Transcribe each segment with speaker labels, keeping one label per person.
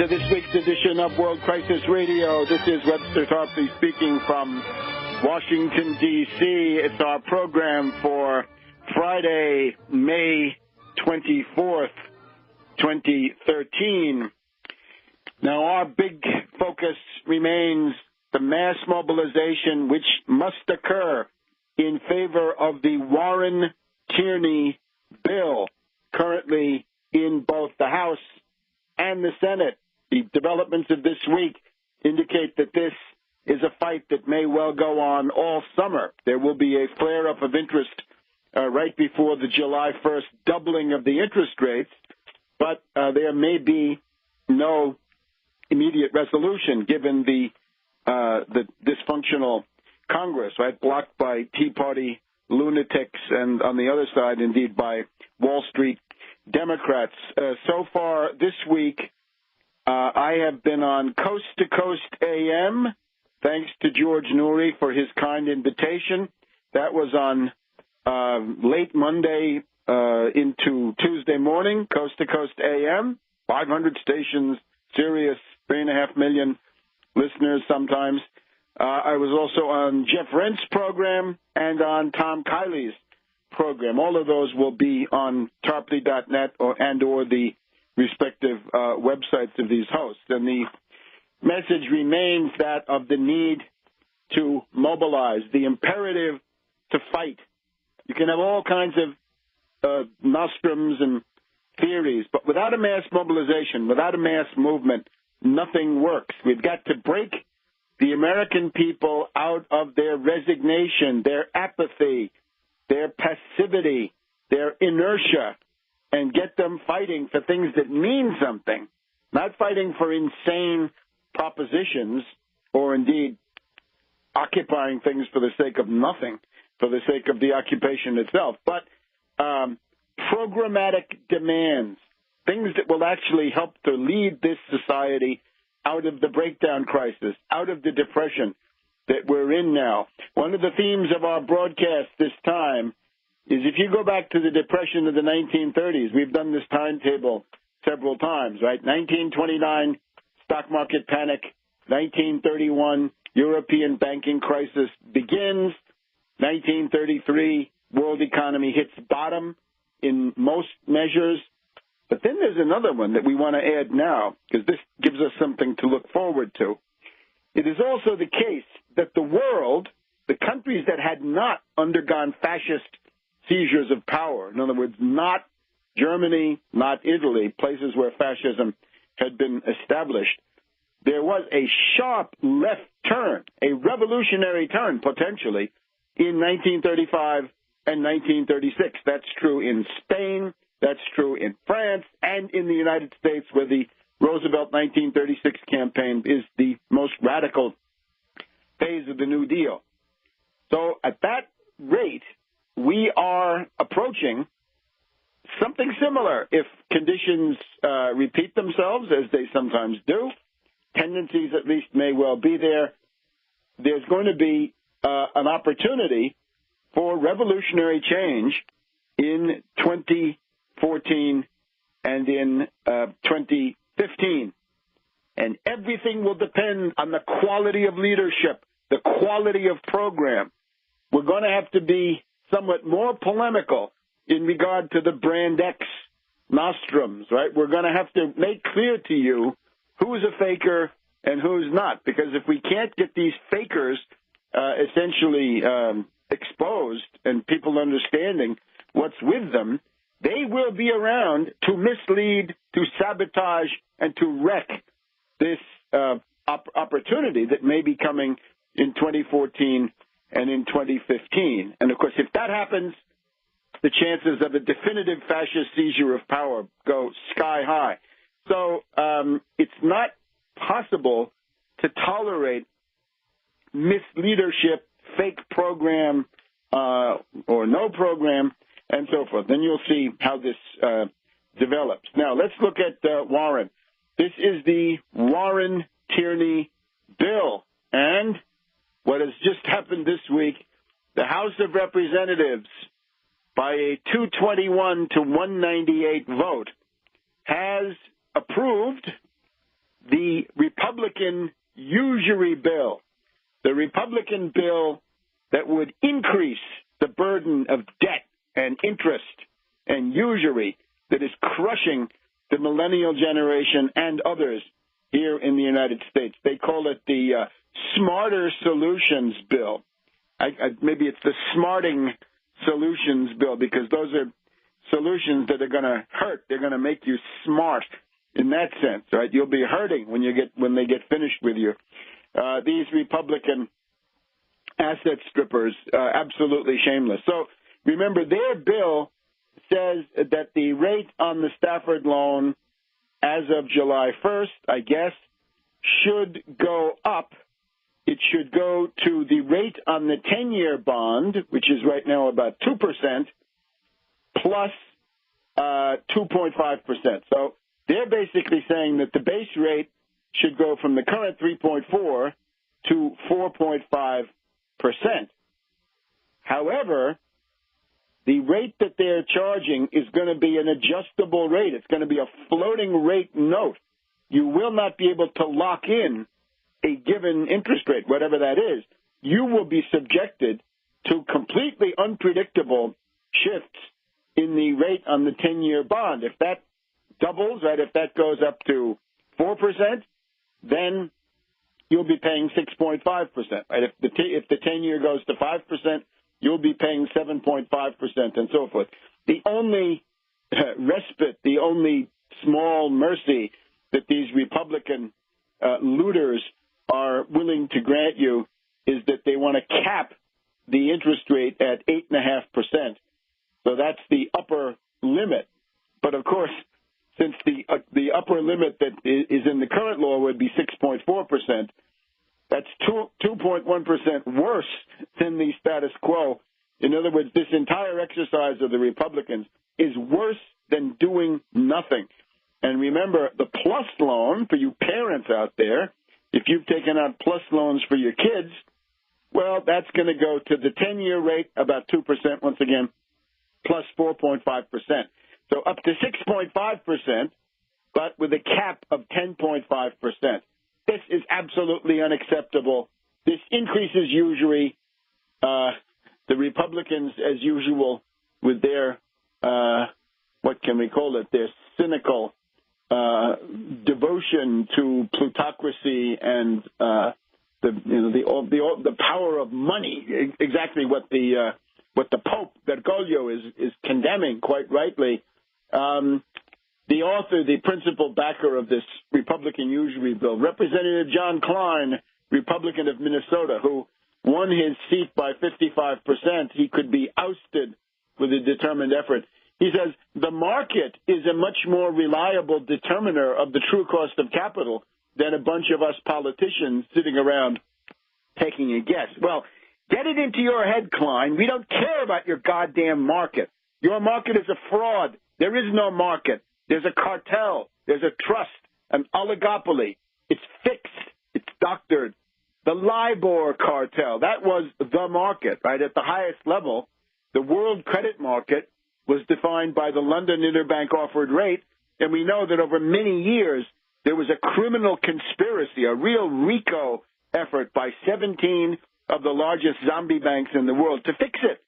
Speaker 1: to this week's edition of World Crisis Radio. This is Webster Tarpley speaking from Washington, D.C. It's our program for Friday, May 24th, 2013. Now, our big focus remains the mass mobilization which must occur in favor of the Warren-Tierney bill, currently in both the House and the Senate. The developments of this week indicate that this is a fight that may well go on all summer. There will be a flare-up of interest right before the July 1st doubling of the interest rates, but there may be no immediate resolution given the dysfunctional Congress, right, blocked by Tea Party lunatics and on the other side, indeed, by Wall Street Democrats. So far this week, I have been on Coast to Coast AM, thanks to George Noory for his kind invitation. That was on late Monday into Tuesday morning, Coast to Coast AM, 500 stations, Sirius, 3.5 million listeners sometimes. I was also on Jeff Rent's program and on Tom Kiley's program. All of those will be on tarpley.net or the respective websites of these hosts. And the message remains that of the need to mobilize, the imperative to fight. You can have all kinds of nostrums and theories, but without a mass mobilization, without a mass movement, nothing works. We've got to break the American people out of their resignation, their apathy, their passivity, their inertia, and get them fighting for things that mean something, not fighting for insane propositions or indeed occupying things for the sake of nothing, for the sake of the occupation itself, but programmatic demands, things that will actually help to lead this society out of the breakdown crisis, out of the depression that we're in now. One of the themes of our broadcast this time is if you go back to the depression of the 1930s, we've done this timetable several times, right? 1929, stock market panic. 1931, European banking crisis begins. 1933, world economy hits bottom in most measures. But then there's another one that we want to add now, because this gives us something to look forward to. It is also the case that the world, the countries that had not undergone fascist seizures of power, in other words, not Germany, not Italy, places where fascism had been established, there was a sharp left turn, a revolutionary turn, potentially, in 1935 and 1936. That's true in Spain. That's true in France and in the United States, where the Roosevelt 1936 campaign is the most radical phase of the New Deal. So at that rate, we are approaching something similar if conditions repeat themselves, as they sometimes do. Tendencies at least may well be there. There's going to be an opportunity for revolutionary change in 2014 and in 2015. And everything will depend on the quality of leadership, the quality of program. We're going to have to be somewhat more polemical in regard to the Brand X nostrums, right? We're going to have to make clear to you who's a faker and who's not, because if we can't get these fakers essentially exposed and people understanding what's with them, they will be around to mislead, to sabotage, and to wreck this opportunity that may be coming in 2014 and in 2015. And, of course, if that happens, the chances of a definitive fascist seizure of power go sky high. So it's not possible to tolerate misleadership, fake program, or no program, and so forth. Then you'll see how this develops. Now, let's look at Warren. This is the Warren-Tierney bill. And what has just happened this week, the House of Representatives, by a 221 to 198 vote, has approved the Republican usury bill, the Republican bill that would increase the burden of debt and interest and usury that is crushing the millennial generation and others here in the United States. They call it the Smarter Solutions Bill. Maybe it's the Smarting Solutions Bill, because those are solutions that are going to hurt. They're going to make you smart in that sense, right? You'll be hurting when they get finished with you. These Republican asset strippers, absolutely shameless. So remember, their bill says that the rate on the Stafford loan as of July 1st, I guess, should go up. It should go to the rate on the 10-year bond, which is right now about 2%, plus 2.5%. So they're basically saying that the base rate should go from the current 3.4 to 4.5%. However, the rate that they're charging is going to be an adjustable rate. It's going to be a floating rate note. You will not be able to lock in a given interest rate, whatever that is. You will be subjected to completely unpredictable shifts in the rate on the 10-year bond. If that doubles, right, if that goes up to 4%, then you'll be paying 6.5%. Right? If the 10-year goes to 5%, you'll be paying 7.5% and so forth. The only respite, the only small mercy that these Republican looters are willing to grant you is that they want to cap the interest rate at 8.5%. So that's the upper limit. But of course, since the upper limit that is in the current law would be 6.4%, that's 2.1% worse than the status quo. In other words, this entire exercise of the Republicans is worse than doing nothing. And remember, the plus loan for you parents out there, if you've taken out plus loans for your kids, well, that's going to go to the 10-year rate, about 2% once again, plus 4.5%. So up to 6.5%, but with a cap of 10.5%. This is absolutely unacceptable. This increases usury. The Republicans, as usual, with their, what can we call it, their cynical devotion to plutocracy and the power of money, exactly what the Pope Bergoglio is condemning quite rightly. The author, the principal backer of this Republican usury bill, Representative John Klein, Republican of Minnesota, who won his seat by 55%, he could be ousted with a determined effort. He says, the market is a much more reliable determiner of the true cost of capital than a bunch of us politicians sitting around taking a guess. Well, get it into your head, Klein. We don't care about your goddamn market. Your market is a fraud. There is no market. There's a cartel. There's a trust, an oligopoly. It's fixed. It's doctored. The LIBOR cartel, that was the market, right? At the highest level, the world credit market was defined by the London Interbank Offered Rate, and we know that over many years there was a criminal conspiracy, a real RICO effort by 17 of the largest zombie banks in the world to fix it.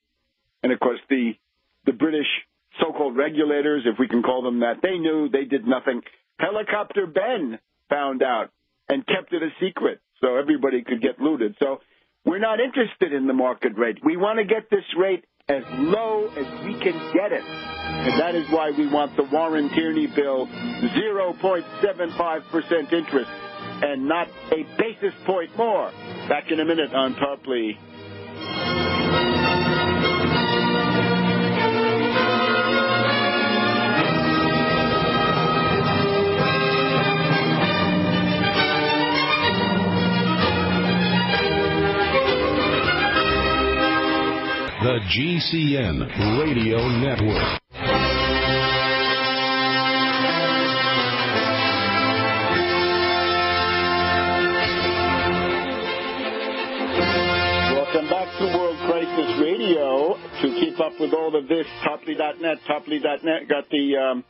Speaker 1: And, of course, the British so-called regulators, if we can call them that, they knew, they did nothing. Helicopter Ben found out and kept it a secret so everybody could get looted. So we're not interested in the market rate. We want to get this rate as low as we can get it. And that is why we want the Warren Tierney bill, 0.75% interest, and not a basis point more. Back in a minute on Tarpley.
Speaker 2: The GCN Radio Network.
Speaker 1: Welcome back to World Crisis Radio. To keep up with all of this, Tarpley.net, Tarpley.net got the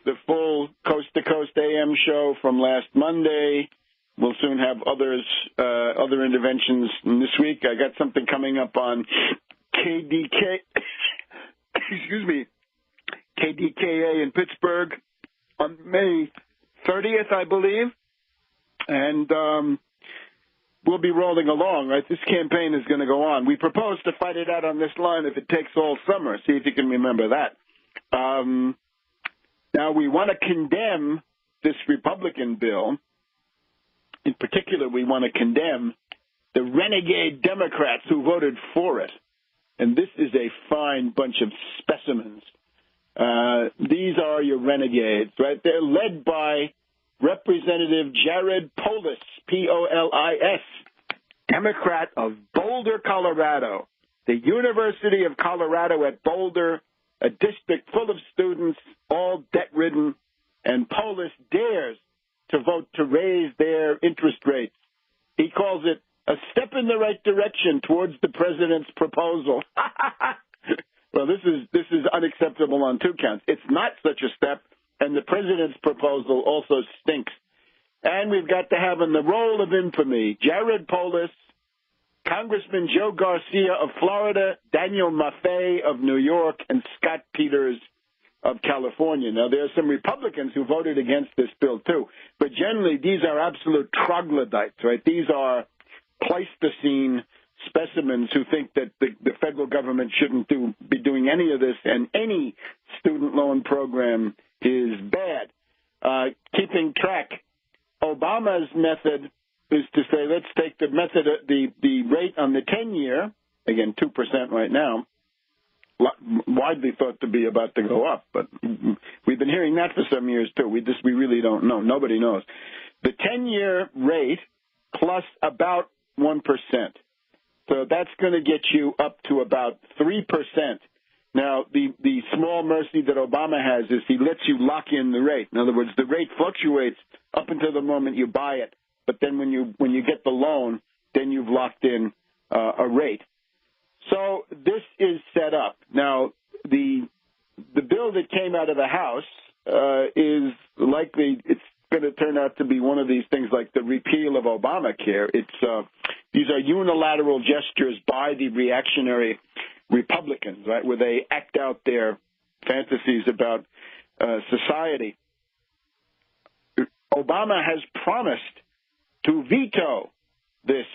Speaker 1: the full coast-to-coast AM show from last Monday. We'll soon have other interventions this week. I got something coming up on KDK, KDKA in Pittsburgh on May 30th, I believe. And we'll be rolling along, right? This campaign is going to go on. We propose to fight it out on this line if it takes all summer. See if you can remember that. Now, we want to condemn this Republican bill. In particular, we want to condemn the renegade Democrats who voted for it. And this is a fine bunch of specimens. These are your renegades, right? They're led by Representative Jared Polis, P-O-L-I-S, Democrat of Boulder, Colorado. The University of Colorado at Boulder, a district full of students, all debt-ridden, and Polis dares to vote to raise their interest rates. He calls it a step in the right direction towards the president's proposal. Well, this is unacceptable on two counts. It's not such a step, and the president's proposal also stinks. And we've got to have in the role of infamy Jared Polis, Congressman Joe Garcia of Florida, Daniel Maffei of New York, and Scott Peters of California. Now, there are some Republicans who voted against this bill, too. But generally, these are absolute troglodytes, right? These are Pleistocene specimens who think that the federal government shouldn't be doing any of this, and any student loan program is bad. Keeping track, Obama's method is to say, let's take the method, the rate on the 10-year, again, 2% right now, widely thought to be about to go up, but we've been hearing that for some years, too. We really don't know. Nobody knows. The 10-year rate plus about 1%. So that's going to get you up to about 3%. Now, the small mercy that Obama has is he lets you lock in the rate. In other words, the rate fluctuates up until the moment you buy it, but then when you get the loan, then you've locked in a rate. So this is set up. Now, the bill that came out of the House is likely, it's going to turn out to be one of these things like the repeal of Obamacare. These are unilateral gestures by the reactionary Republicans, right, where they act out their fantasies about society. Obama has promised to veto this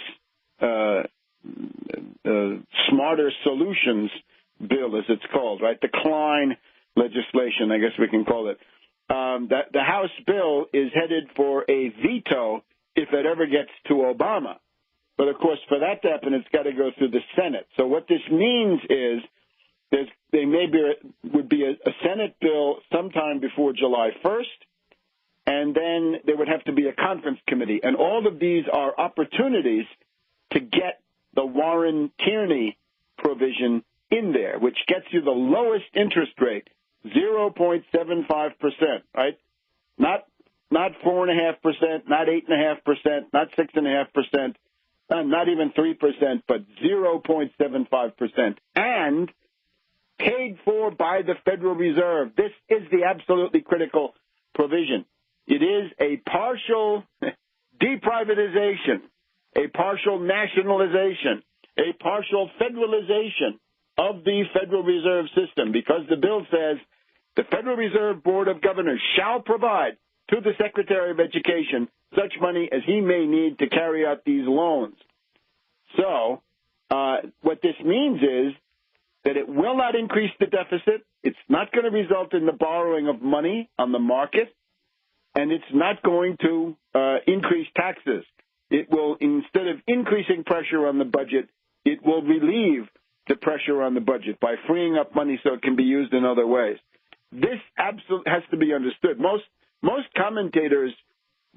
Speaker 1: Smarter Solutions bill, as it's called, right? The Klein legislation, I guess we can call it. That the House bill is headed for a veto if it ever gets to Obama. But, of course, for that to happen, it's got to go through the Senate. So what this means is would be a Senate bill sometime before July 1st, and then there would have to be a conference committee. And all of these are opportunities to get the Warren-Tierney provision in there, which gets you the lowest interest rate, 0.75%, right? Not 4.5%, not 8.5%, not 6.5%, not even 3%, but 0.75%, and paid for by the Federal Reserve. This is the absolutely critical provision. It is a partial deprivatization, a partial nationalization, a partial federalization of the Federal Reserve System, because the bill says the Federal Reserve Board of Governors shall provide to the Secretary of Education such money as he may need to carry out these loans. So what this means is that it will not increase the deficit. It's not going to result in the borrowing of money on the market, and it's not going to increase taxes. It will, instead of increasing pressure on the budget, it will relieve the pressure on the budget by freeing up money so it can be used in other ways. This absolutely has to be understood. Most commentators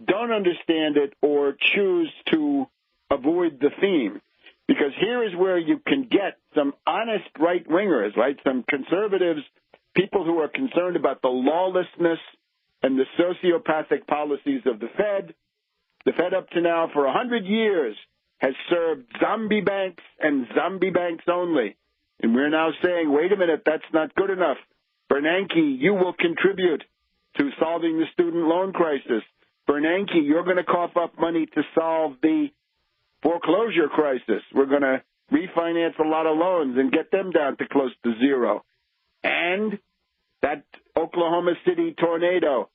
Speaker 1: don't understand it or choose to avoid the theme, because here is where you can get some honest right-wingers, right, some conservatives, people who are concerned about the lawlessness and the sociopathic policies of the Fed. The Fed up to now for 100 years has served zombie banks and zombie banks only. And we're now saying, wait a minernate, that's not good ernoughh. Bernanke, you will contribute to solving the student loan crisis. Bernanke, you're going to cough up money to solve the foreclosure crisis. We're going to refinance a lot of loans and get them down to close to zero. And that Oklahoma City tornado,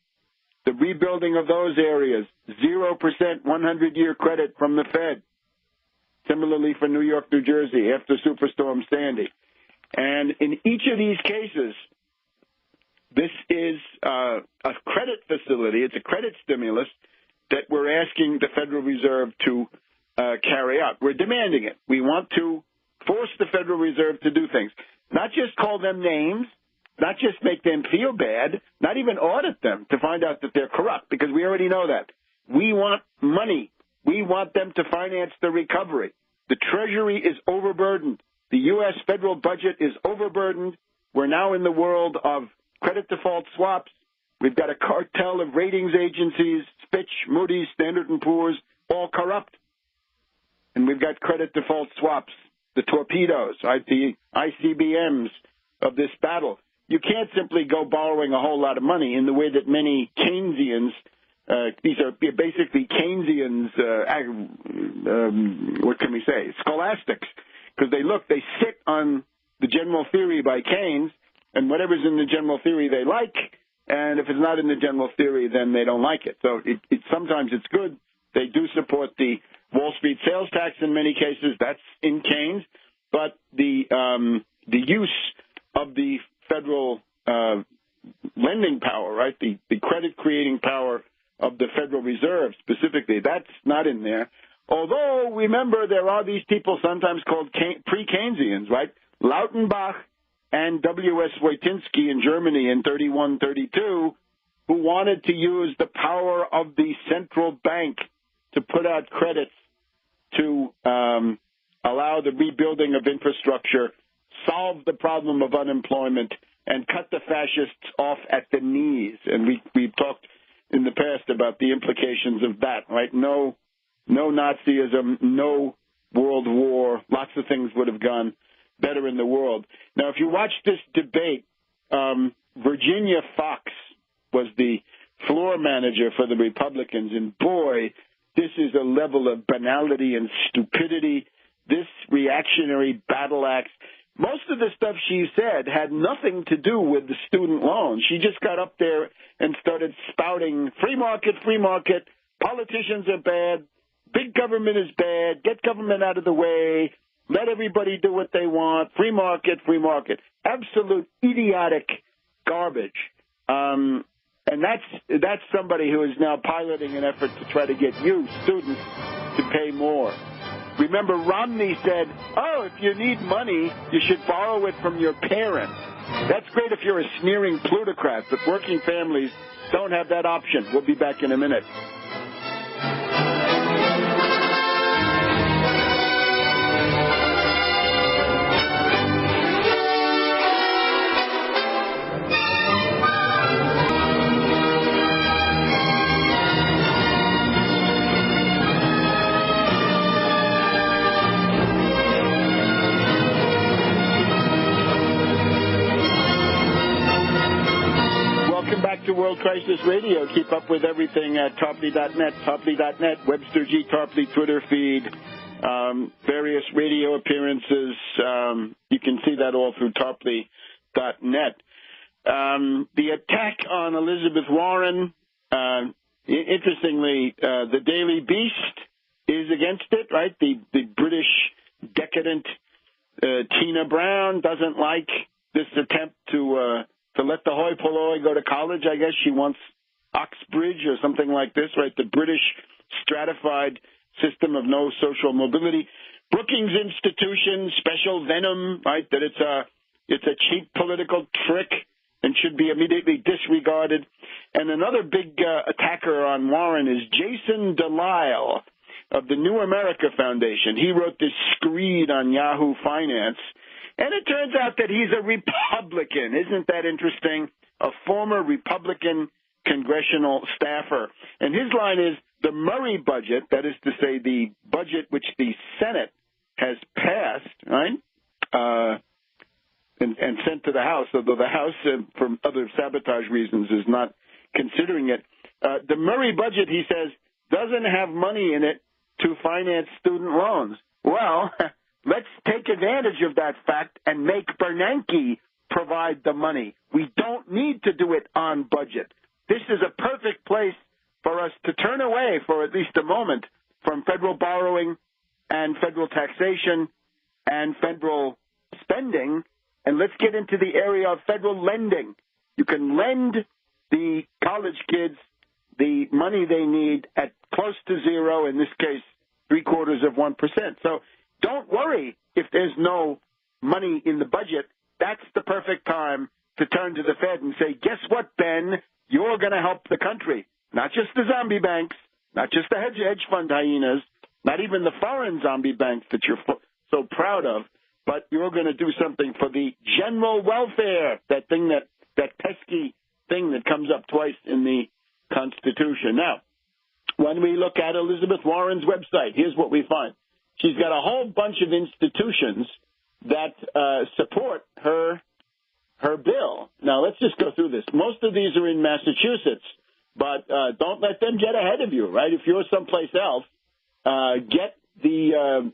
Speaker 1: the rebuilding of those areas, 0% 100-year credit from the Fed. Similarly for New York, New Jersey, after Superstorm Sandy. And in each of these cases, this is a credit facility. It's a credit stimulus that we're asking the Federal Reserve to carry out. We're demanding it. We want to force the Federal Reserve to do things, not just call them names, not just make them feel bad, not even audit them to find out that they're corrupt, because we already know that. We want money. We want them to finance the recovery. The Treasury is overburdened. The U.S. federal budget is overburdened. We're now in the world of credit default swaps. We've got a cartel of ratings agencies, Fitch, Moody's, Standard & Poor's, all corrupt. And we've got credit default swaps, the torpedoes, the ICBMs of this battle. You can't simply go borrowing a whole lot of money in the way that many Keynesians, these are basically Keynesians, what can we say, scholastics, because they sit on the general theory by Keynes, and whatever's in the general theory they like, and if it's not in the general theory, then they don't like it. So sometimes it's good. They do support the Wall Street sales tax in many cases. That's in Keynes. But the use of the federal lending power, right, the credit-creating power of the Federal Reserve specifically, that's not in there. Although, remember, there are these people sometimes called pre-Keynesians, right? Lautenbach and W.S. Wojtyński in Germany in 31, 32, who wanted to use the power of the central bank to put out credits to allow the rebuilding of infrastructure, solve the problem of unemployment, and cut the fascists off at the knees. And we've talked in the past about the implications of that, right? No Nazism, no World War. Lots of things would have gone better in the world. Now, if you watch this debate, Virginia Fox was the floor manager for the Republicans, and boy, this is a level of banality and stupidity. This reactionary battle axe. Most of the stuff she said had nothing to do with the student loan. She just got up there and started spouting, free market, politicians are bad, big government is bad, get government out of the way, let everybody do what they want, free market. Absolute idiotic garbage. And that's somebody who is now piloting an effort to try to get you, students, to pay more. Remember, Romney said, if you need money, you should borrow it from your parents. That's great if you're a sneering plutocrat, but working families don't have that option. We'll be back in a minute. To World Crisis Radio. Keep up with everything at Tarpley.net, Webster G Tarpley Twitter feed, various radio appearances. You can see that all through Tarpley.net. The attack on Elizabeth Warren, interestingly, the Daily Beast is against it, right? The British decadent Tina Brown doesn't like this attempt to let the hoi polloi go to college. I guess she wants Oxbridge or something like this, right? The British stratified system of no social mobility. Brookings Institution, special venom, right? That it's a cheap political trick and should be immediately disregarded. And another big attacker on Warren is Jason Delisle of the New America Foundation. He wrote this screed on Yahoo Finance. And it turns out that he's a Republican. Isn't that interesting? A former Republican congressional staffer. And his line is, the Murray budget, that is to say the budget which the Senate has passed, right, and sent to the House, although the House, for other sabotage reasons, is not considering it. The Murray budget, he says, doesn't have money in it to finance student loans. Well, let's take advantage of that fact and make Bernanke provide the money. We don't need to do it on budget. This is a perfect place for us to turn away for at least a moment from federal borrowing and federal taxation and federal spending, and let's get into the area of federal lending. You can lend the college kids the money they need at close to zero, in this case, 0.75%. So don't worry if there's no money in the budget. That's the perfect time to turn to the Fed and say, guess what, Ben? You're going to help the country. Not just the zombie banks, not just the hedge fund hyenas, not even the foreign zombie banks that you're so proud of, but you're going to do something for the general welfare, that pesky thing that comes up twice in the Constitution. Now, when we look at Elizabeth Warren's website, here's what we find. She's got a whole bunch of institutions that support her bill. Now, let's just go through this. Most of these are in Massachusetts, but don't let them get ahead of you, right? If you're someplace else, get the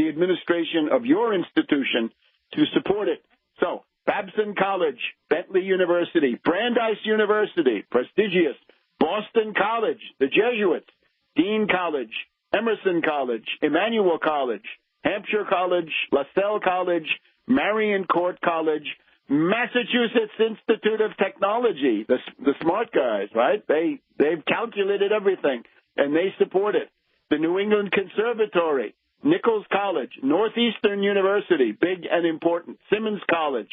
Speaker 1: administration of your institution to support it. So, Babson College, Bentley University, Brandeis University, prestigious, Boston College, the Jesuits, Dean College, Emerson College, Emmanuel College, Hampshire College, LaSalle College, Marion Court College, Massachusetts Institute of Technology, the smart guys, right? They've calculated everything, and they support it. The New England Conservatory, Nichols College, Northeastern University, big and important, Simmons College,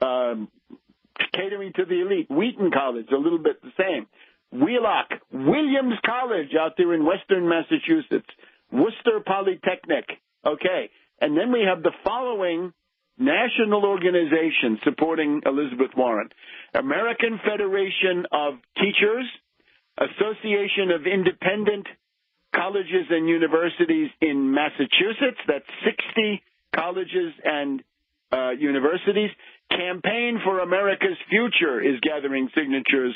Speaker 1: catering to the elite, Wheaton College, a little bit the same, Wheelock, Williams College out there in western Massachusetts, Worcester Polytechnic, okay. And then we have the following national organizations supporting Elizabeth Warren: American Federation of Teachers, Association of Independent Colleges and Universities in Massachusetts, that's 60 colleges and universities. Campaign for America's Future is gathering signatures.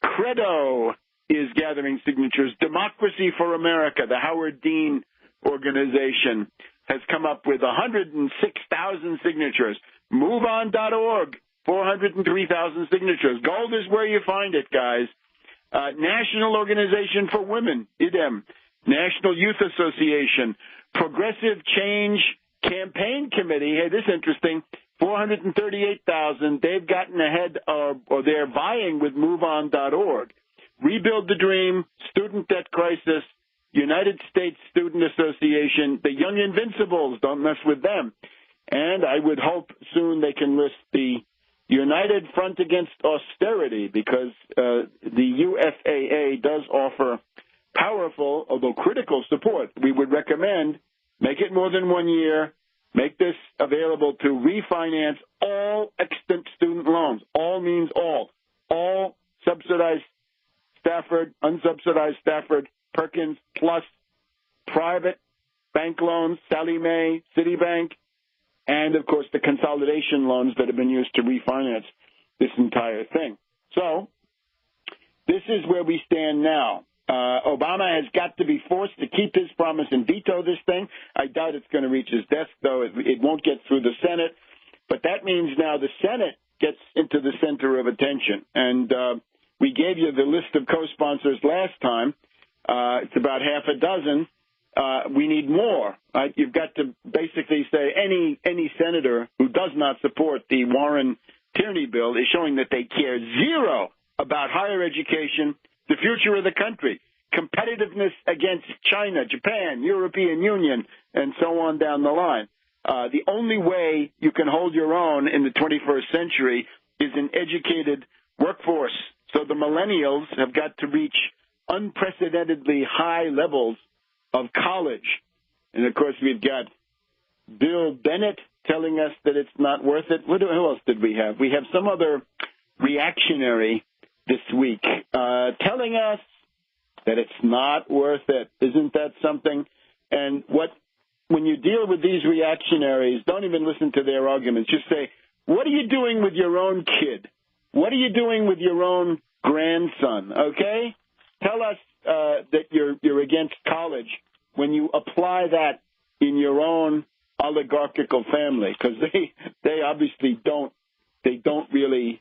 Speaker 1: Credo is gathering signatures. Democracy for America, the Howard Dean organization, has come up with 106,000 signatures. MoveOn.org, 403,000 signatures. Gold is where you find it, guys. National Organization for Women, IDEM. National Youth Association. Progressive Change Campaign Committee. Hey, this is interesting. 438,000. They've gotten ahead of, or they're vying with MoveOn.org. Rebuild the Dream, Student Debt Crisis, United States Student Association, the Young Invincibles, don't mess with them. And I would hope soon they can list the United Front Against Austerity, because the UFAA does offer powerful, although critical support. We would recommend make it more than 1 year, make this available to refinance all extant student loans. All means all. All subsidized Stafford, unsubsidized Stafford, Perkins, plus private bank loans, Sallie Mae, Citibank, and, of course, the consolidation loans that have been used to refinance this entire thing. So this is where we stand now. Obama has got to be forced to keep his promise and veto this thing. I doubt it's going to reach his desk, though. It won't get through the Senate. But that means now the Senate gets into the center of attention. And we gave you the list of co-sponsors last time. It's about half a dozen. We need more. Right? You've got to basically say any senator who does not support the Warren-Tierney bill is showing that they care zero about higher education, the future of the country, competitiveness against China, Japan, European Union, and so on down the line. The only way you can hold your own in the 21st century is an educated workforce. So the millennials have got to reach unprecedentedly high levels of college. And, of course, we've got Bill Bennett telling us that it's not worth it. Who else did we have? We have some other reactionary this week telling us that it's not worth it. Isn't that something? And when you deal with these reactionaries, don't even listen to their arguments. Just say, what are you doing with your own kid? What are you doing with your own grandson, okay? Tell us that you're against college when you apply that in your own oligarchical family, because they obviously don't really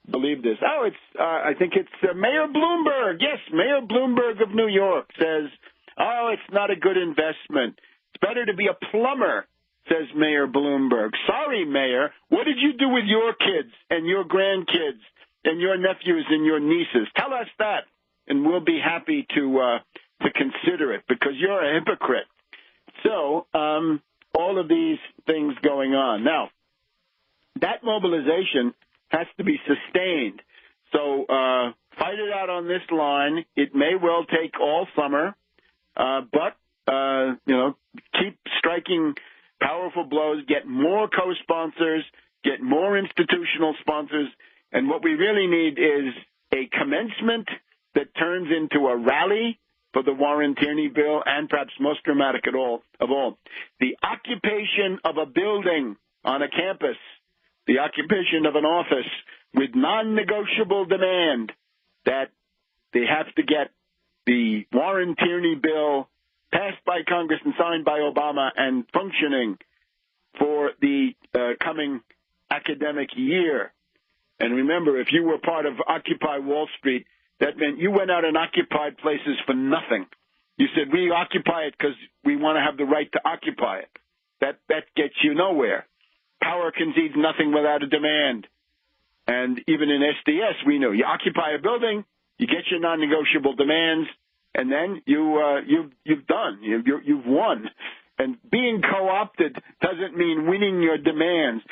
Speaker 1: believe this. Oh, I think it's Mayor Bloomberg. Yes, Mayor Bloomberg of New York says, oh, it's not a good investment. It's better to be a plumber, says Mayor Bloomberg. Sorry, Mayor. What did you do with your kids and your grandkids and your nephews and your nieces? Tell us that, and we'll be happy to consider it, because you're a hypocrite. So all of these things going on. Now, that mobilization has to be sustained. So fight it out on this line. It may well take all summer, but keep striking powerful blows, get more co-sponsors, get more institutional sponsors, and what we really need is a commencement that turns into a rally for the Warren-Tierney bill, and perhaps most dramatic of all, the occupation of a building on a campus, the occupation of an office with non-negotiable demand that they have to get the Warren-Tierney bill passed by Congress and signed by Obama and functioning for the coming academic year. And remember, if you were part of Occupy Wall Street, that meant you went out and occupied places for nothing. You said, we occupy it because we want to have the right to occupy it. That gets you nowhere. Power concedes nothing without a demand. And even in SDS, we know you occupy a building, you get your non-negotiable demands, and then you've done. You've won. And being co-opted doesn't mean winning your demands.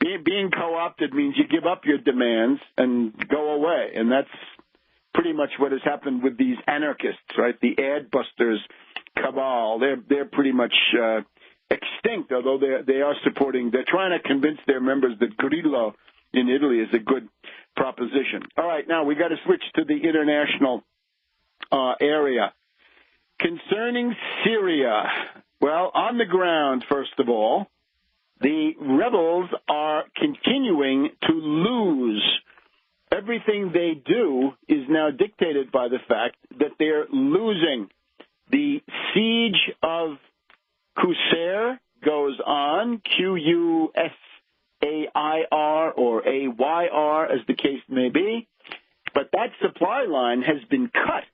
Speaker 1: Being co-opted means you give up your demands and go away. And that's pretty much what has happened with these anarchists, right? The ad busters cabal. They're pretty much extinct, although they are supporting. They're trying to convince their members that Grillo in Italy is a good proposition. All right, now we got to switch to the international area. Concerning Syria, well, on the ground, first of all, the rebels are continuing to lose. Everything they do is now dictated by the fact that they're losing. The siege of Qusair goes on, Qusair or AYR, as the case may be, but that supply line has been cut.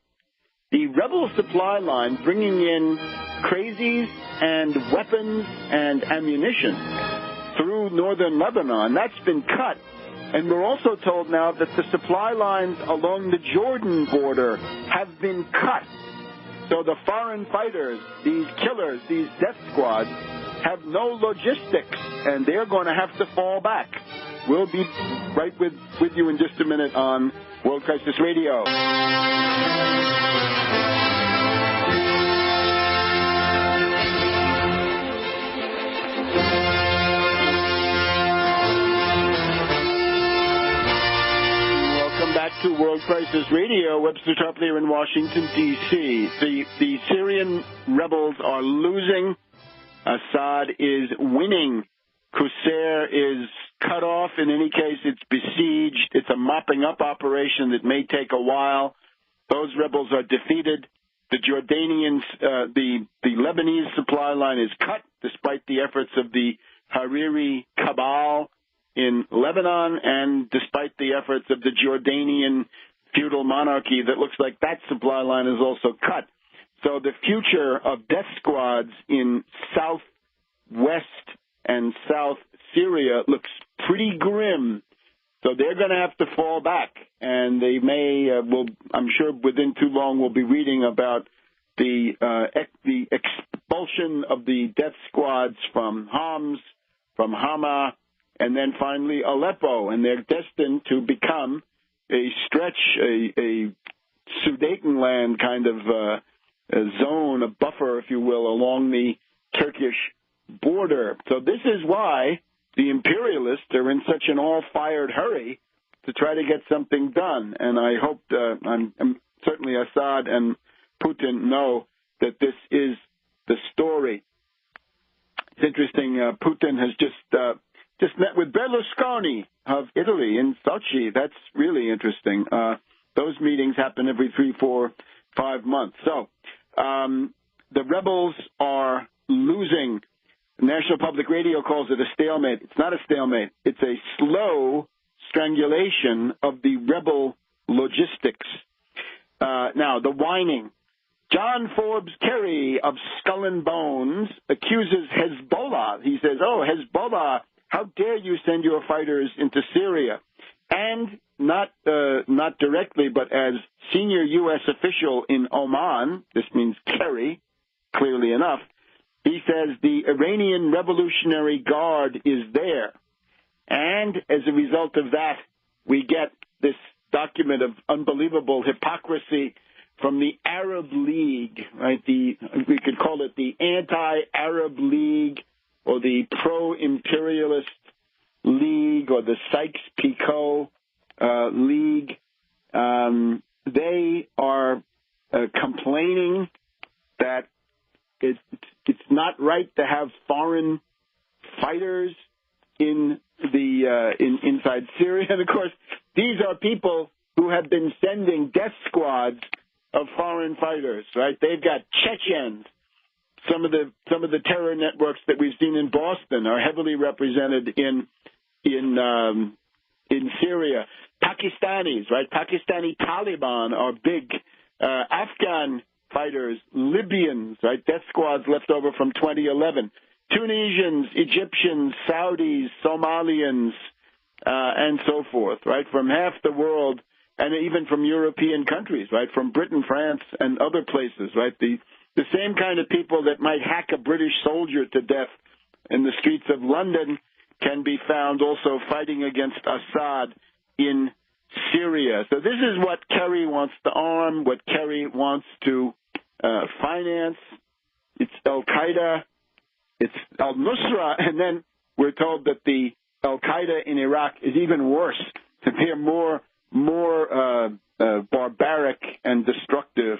Speaker 1: The rebel supply line bringing in crazies and weapons and ammunition through northern Lebanon, that's been cut. And we're also told now that the supply lines along the Jordan border have been cut. So the foreign fighters, these killers, these death squads, have no logistics, and they're going to have to fall back. We'll be right with you in just a minute on World Crisis Radio. Back to World Crisis Radio. Webster Tarpley in Washington, D.C. The Syrian rebels are losing. Assad is winning. Qusair is cut off. In any case, it's besieged. It's a mopping up operation that may take a while. Those rebels are defeated. The Jordanians, the Lebanese supply line is cut, despite the efforts of the Hariri cabal in Lebanon, and despite the efforts of the Jordanian feudal monarchy, that looks like that supply line is also cut. So the future of death squads in southwest and south Syria looks pretty grim. So they're going to have to fall back, and they may, I'm sure within too long we'll be reading about the expulsion of the death squads from Homs, from Hama, and then finally Aleppo, and they're destined to become a stretch, a Sudetenland kind of a zone, a buffer, if you will, along the Turkish border. So this is why the imperialists are in such an all-fired hurry to try to get something done. And I hope, certainly Assad and Putin know that this is the story. It's interesting, Putin has just met with Berlusconi of Italy in Sochi. That's really interesting. Those meetings happen every 3, 4, 5 months. So the rebels are losing. National Public Radio calls it a stalemate. It's not a stalemate. It's a slow strangulation of the rebel logistics. Now, the whining. John Forbes Kerry of Skull and Bones accuses Hezbollah. He says, oh, Hezbollah, how dare you send your fighters into Syria? And not directly, but as senior U.S. official in Oman, this means Kerry, clearly enough, he says the Iranian Revolutionary Guard is there. And as a result of that, we get this document of unbelievable hypocrisy from the Arab League, right? We could call it the Anti-Arab League or the Pro-Imperialist League or the Sykes-Picot League. They are complaining that it's not right to have foreign fighters inside Syria. And of course, these are people who have been sending death squads of foreign fighters, right? They've got Chechens. Some of the terror networks that we've seen in Boston are heavily represented in Syria. Pakistanis, right? Pakistani Taliban are big. Afghan fighters, Libyans, right? Death squads left over from 2011. Tunisians, Egyptians, Saudis, Somalians, and so forth, right? From half the world, and even from European countries, right? From Britain, France, and other places, right? The same kind of people that might hack a British soldier to death in the streets of London can be found also fighting against Assad in Syria. So this is what Kerry wants to arm, what Kerry wants to finance. It's Al-Qaeda, it's al-Nusra, and then we're told that the Al-Qaeda in Iraq is even worse. They're more barbaric and destructive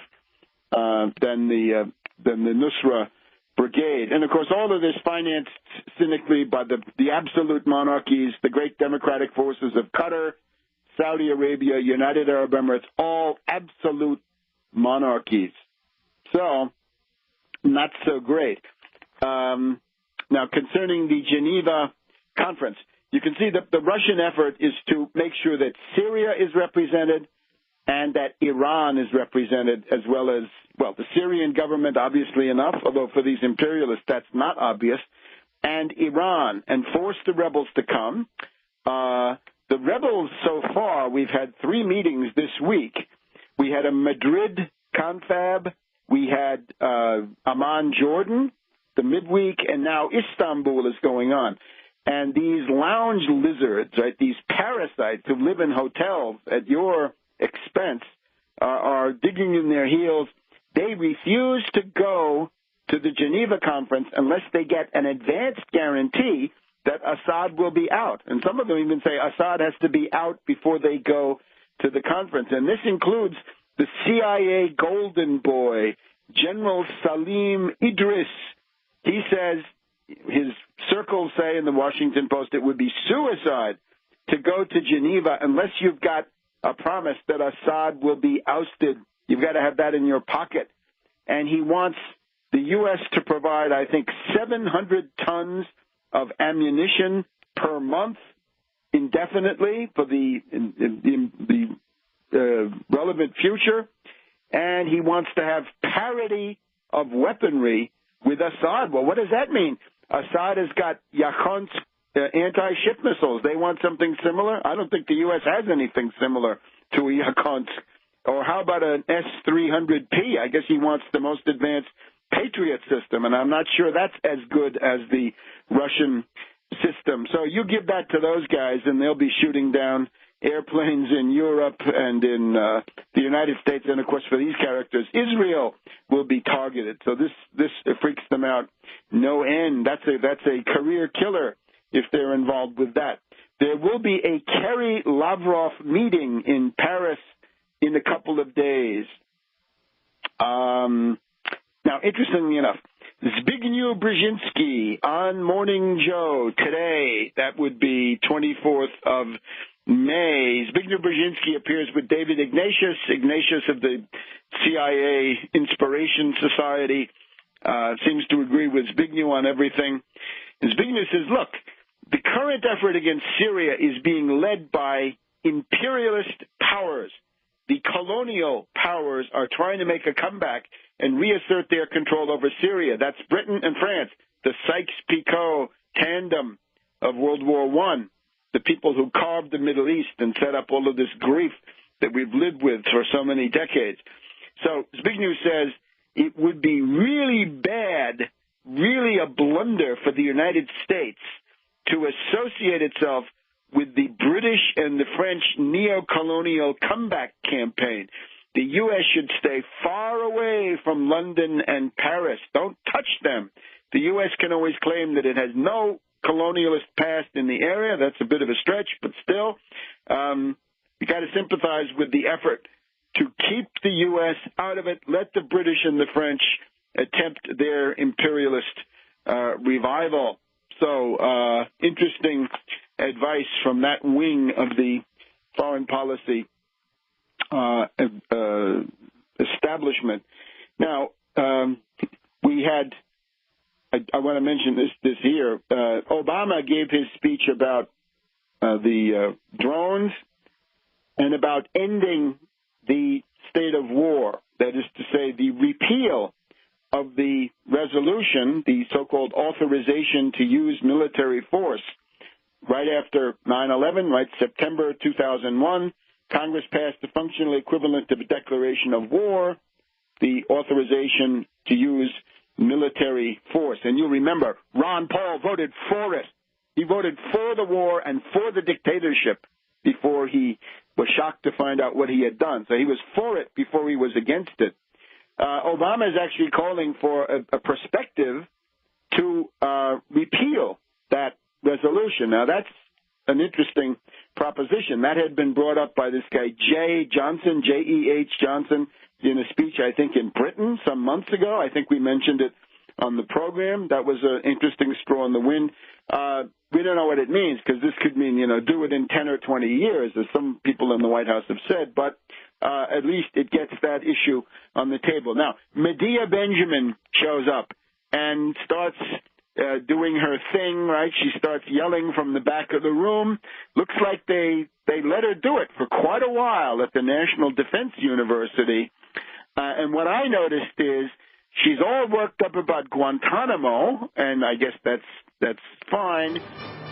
Speaker 1: than the Nusra Brigade. And, of course, all of this financed cynically by the absolute monarchies, the great democratic forces of Qatar, Saudi Arabia, United Arab Emirates, all absolute monarchies. So, not so great. Now, concerning the Geneva conference, you can see that the Russian effort is to make sure that Syria is represented and that Iran is represented, as well as, well, the Syrian government, obviously enough, although for these imperialists that's not obvious, and Iran, and force the rebels to come. The rebels so far, we've had 3 meetings this week. We had a Madrid confab, we had Amman, Jordan, the midweek, and now Istanbul is going on. And these lounge lizards, right, these parasites who live in hotels at your expense are digging in their heels. They refuse to go to the Geneva conference unless they get an advanced guarantee that Assad will be out. And some of them even say Assad has to be out before they go to the conference. And this includes the CIA golden boy, General Salim Idris. He says, his circles say in the Washington Post, it would be suicide to go to Geneva unless you've got a promise that Assad will be ousted. You've got to have that in your pocket. And he wants the U.S. to provide, I think, 700 tons of ammunition per month indefinitely for the relevant future. And he wants to have parity of weaponry with Assad. Well, what does that mean? Assad has got Yakhonsk anti-ship missiles. They want something similar? I don't think the U.S. has anything similar to a Yakhonsk. Or how about an S-300P? I guess he wants the most advanced Patriot system, and I'm not sure that's as good as the Russian system. So you give that to those guys, and they'll be shooting down airplanes in Europe and in the United States, and, of course, for these characters, Israel will be targeted. So this freaks them out no end. That's a career killer if they're involved with that. There will be a Kerry-Lavrov meeting in Paris in a couple of days. Now, interestingly enough, Zbigniew Brzezinski on Morning Joe today. That would be 24th of May. Zbigniew Brzezinski appears with David Ignatius of the CIA Inspiration Society. Seems to agree with Zbigniew on everything. And Zbigniew says, look, the current effort against Syria is being led by imperialist powers. The colonial powers are trying to make a comeback and reassert their control over Syria. That's Britain and France, the Sykes-Picot tandem of World War I, the people who carved the Middle East and set up all of this grief that we've lived with for so many decades. So Zbigniew says it would be really bad, really a blunder for the United States to associate itself with the British and the French neo-colonial comeback campaign. The U.S. should stay far away from London and Paris. Don't touch them. The U.S. can always claim that it has no colonialist past in the area. That's a bit of a stretch, but still, you got to sympathize with the effort to keep the U.S. out of it. Let the British and the French attempt their imperialist revival. So interesting advice from that wing of the foreign policy establishment. Now, we had, I want to mention this here, Obama gave his speech about the drones and about ending the state of war, that is to say the repeal of the resolution, the so-called authorization to use military force. Right after 9/11, right, September 2001, Congress passed the functional equivalent of a declaration of war, the authorization to use military force. And you'll remember, Ron Paul voted for it. He voted for the war and for the dictatorship before he was shocked to find out what he had done. So he was for it before he was against it. Obama is actually calling for a perspective to repeal that resolution. Now, that's an interesting proposition. That had been brought up by this guy, Jeh Johnson, J-E-H Johnson, in a speech, I think, in Britain some months ago. I think we mentioned it on the program. That was an interesting straw in the wind. We don't know what it means, because this could mean, do it in 10 or 20 years, as some people in the White House have said, but at least it gets that issue on the table. Now, Medea Benjamin shows up and starts doing her thing, right? She starts yelling from the back of the room. Looks like they let her do it for quite a while at the National Defense University. And what I noticed is she's all worked up about Guantanamo, and I guess that's fine,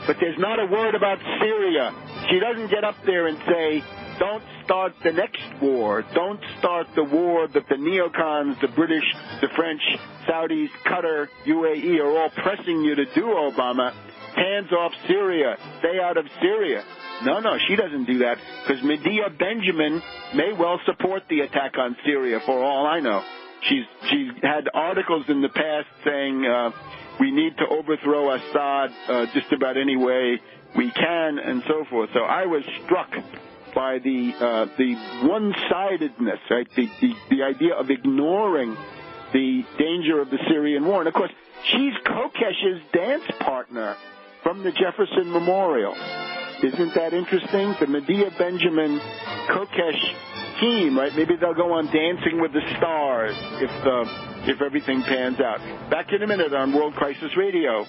Speaker 1: but there's not a word about Syria. She doesn't get up there and say, don't start the next war. Don't start the war that the neocons, the British, the French, Saudis, Qatar, UAE are all pressing you to do, Obama. Hands off Syria. Stay out of Syria. No, she doesn't do that, because Medea Benjamin may well support the attack on Syria, for all I know. She's had articles in the past saying we need to overthrow Assad just about any way we can, and so forth. So I was struck by the one-sidedness, right? The idea of ignoring the danger of the Syrian war. And of course, she's Kokesh's dance partner from the Jefferson Memorial. Isn't that interesting? The Medea Benjamin Kokesh team, right? Maybe they'll go on Dancing with the Stars if everything pans out. Back in a minute on World Crisis Radio.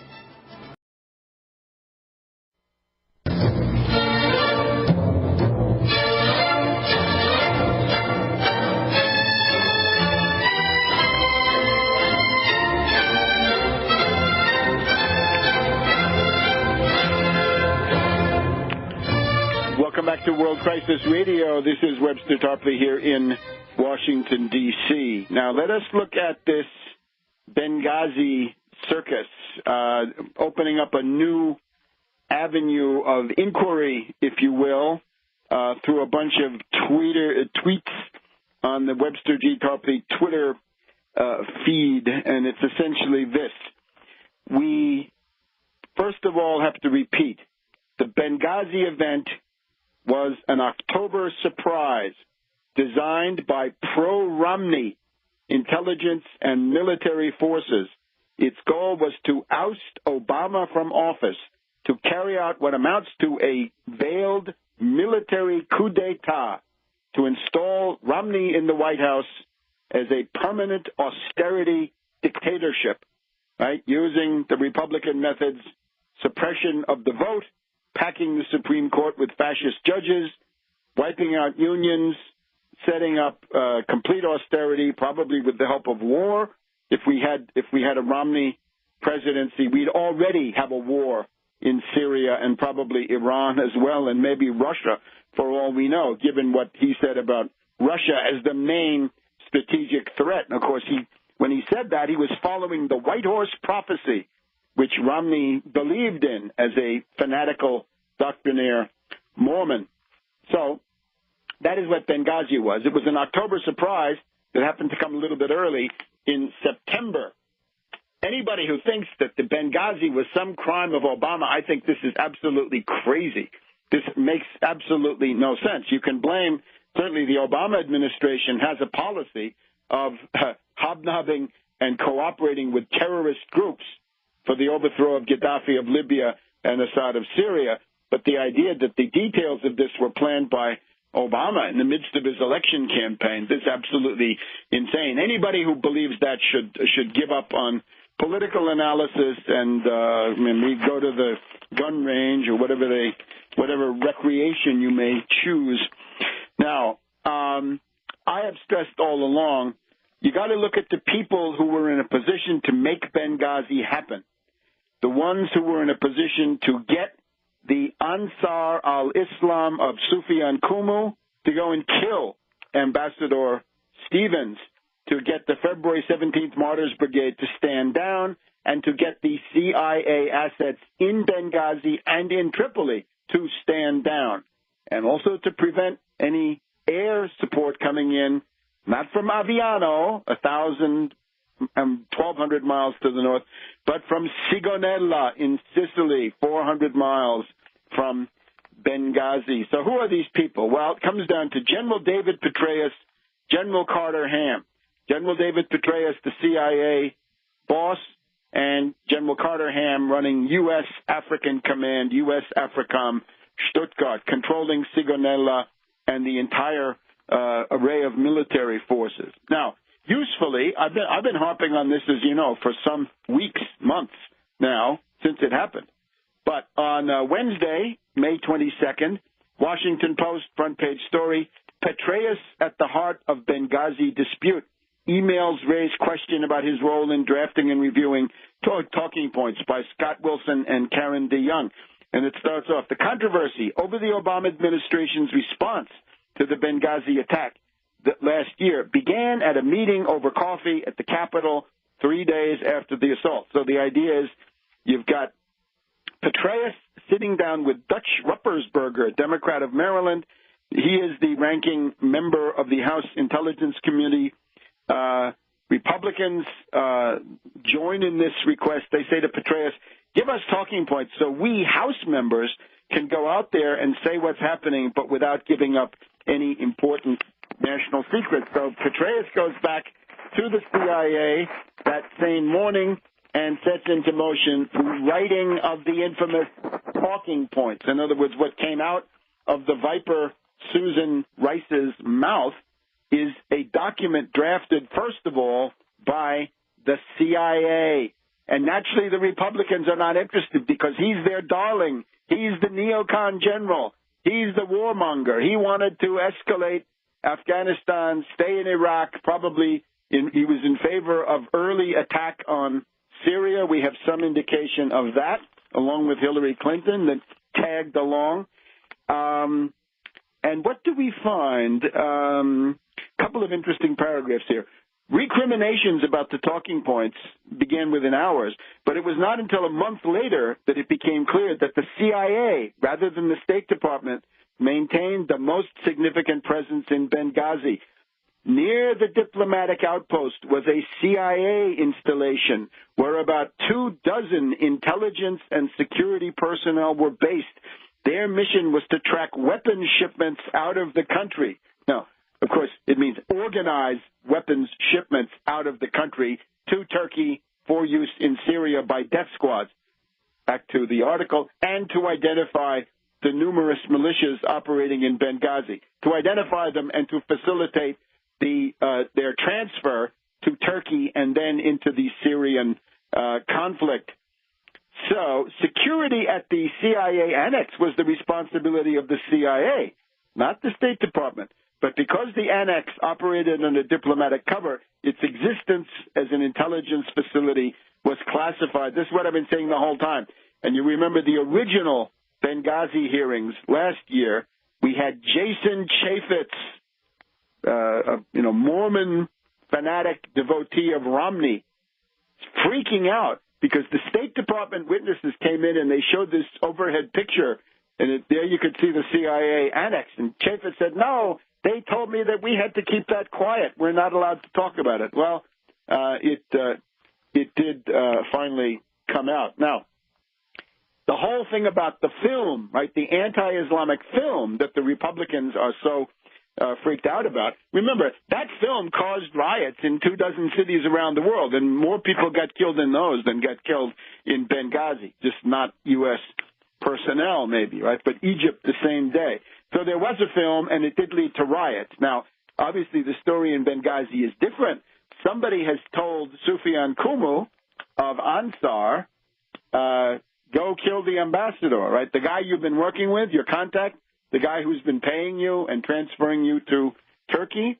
Speaker 1: Welcome back to World Crisis Radio. This is Webster Tarpley here in Washington, D.C. Now, let us look at this Benghazi circus, opening up a new avenue of inquiry, if you will, through a bunch of tweets on the Webster G Tarpley Twitter feed, and it's essentially this. We, first of all, have to repeat, the Benghazi event was an October surprise designed by pro-Romney intelligence and military forces Its goal was to oust Obama from office, to carry out what amounts to a veiled military coup d'etat, to install Romney in the White House as a permanent austerity dictatorship, right, using the Republican methods, suppression of the vote, packing the Supreme Court with fascist judges, wiping out unions, setting up complete austerity, probably with the help of war. If we had a Romney presidency, we'd already have a war in Syria and probably Iran as well, and maybe Russia, for all we know, given what he said about Russia as the main strategic threat. And of course, when he said that, he was following the White Horse prophecy, which Romney believed in as a fanatical doctrinaire Mormon. So that is what Benghazi was. It was an October surprise that happened to come a little bit early in September. Anybody who thinks that the Benghazi was some crime of Obama, I think this is absolutely crazy. This makes absolutely no sense. You can blame, certainly the Obama administration has a policy of hobnobbing and cooperating with terrorist groups for the overthrow of Gaddafi of Libya and Assad of Syria. But the idea that the details of this were planned by Obama in the midst of his election campaign, this is absolutely insane. Anybody who believes that should give up on political analysis and we go to the gun range or whatever recreation you may choose. Now, I have stressed all along, you got to look at the people who were in a position to make Benghazi happen, the ones who were in a position to get the Ansar al-Islam of Sufyan Kumu to go and kill Ambassador Stevens, to get the February 17th Martyrs Brigade to stand down, and to get the CIA assets in Benghazi and in Tripoli to stand down, and also to prevent any air support coming in, not from Aviano, 1,200 miles to the north, but from Sigonella in Sicily, 400 miles from Benghazi. So who are these people? Well, it comes down to General David Petraeus, General Carter Ham. General David Petraeus, the CIA boss, and General Carter Ham running U.S. African Command, U.S. AFRICOM, Stuttgart, controlling Sigonella and the entire array of military forces. Now, usefully, I've been harping on this, as you know, for some weeks, months now, since it happened. But on Wednesday, May 22nd, Washington Post front page story, Petraeus at the heart of Benghazi dispute. Emails raise question about his role in drafting and reviewing talking points by Scott Wilson and Karen DeYoung. And it starts off, the controversy over the Obama administration's response to the Benghazi attack that last year began at a meeting over coffee at the Capitol 3 days after the assault. So the idea is you've got Petraeus sitting down with Dutch Ruppersberger, a Democrat of Maryland. He is the ranking member of the House Intelligence Committee. Republicans join in this request. They say to Petraeus, give us talking points so we House members can go out there and say what's happening, but without giving up any important national secrets. So Petraeus goes back to the CIA that same morning and sets into motion the writing of the infamous talking points. In other words, what came out of the Viper Susan Rice's mouth is a document drafted, first of all, by the CIA. And naturally, the Republicans are not interested because he's their darling. He's the neocon general. He's the warmonger. He wanted to escalate Afghanistan, stay in Iraq, he was in favor of early attack on Syria. We have some indication of that, along with Hillary Clinton, that tagged along. And what do we find? Couple of interesting paragraphs here. Recriminations about the talking points began within hours, but it was not until a month later that it became clear that the CIA, rather than the State Department, maintained the most significant presence in Benghazi. Near the diplomatic outpost was a CIA installation where about 24 intelligence and security personnel were based. Their mission was to track weapons shipments out of the country. Now, of course, it means organize weapons shipments out of the country to Turkey for use in Syria by death squads. Back to the article, and to identify the numerous militias operating in Benghazi, to identify them and to facilitate their transfer to Turkey and then into the Syrian conflict. So security at the CIA annex was the responsibility of the CIA, not the State Department. But because the annex operated under diplomatic cover, its existence as an intelligence facility was classified. This is what I've been saying the whole time. And you remember the original Benghazi hearings last year, we had Jason Chaffetz, a Mormon fanatic devotee of Romney, freaking out because the State Department witnesses came in and they showed this overhead picture, and there you could see the CIA annex. And Chaffetz said, no, they told me that we had to keep that quiet. We're not allowed to talk about it. Well, it did finally come out. Now, the whole thing about the film, right, the anti-Islamic film that the Republicans are so freaked out about. Remember, that film caused riots in 24 cities around the world, and more people got killed in those than got killed in Benghazi, just not U.S. personnel maybe, right, but Egypt the same day. So there was a film, and it did lead to riots. Now, obviously, the story in Benghazi is different. Somebody has told Sufyan Kumu of Ansar, go kill the ambassador, right? The guy you've been working with, your contact, the guy who's been paying you and transferring you to Turkey.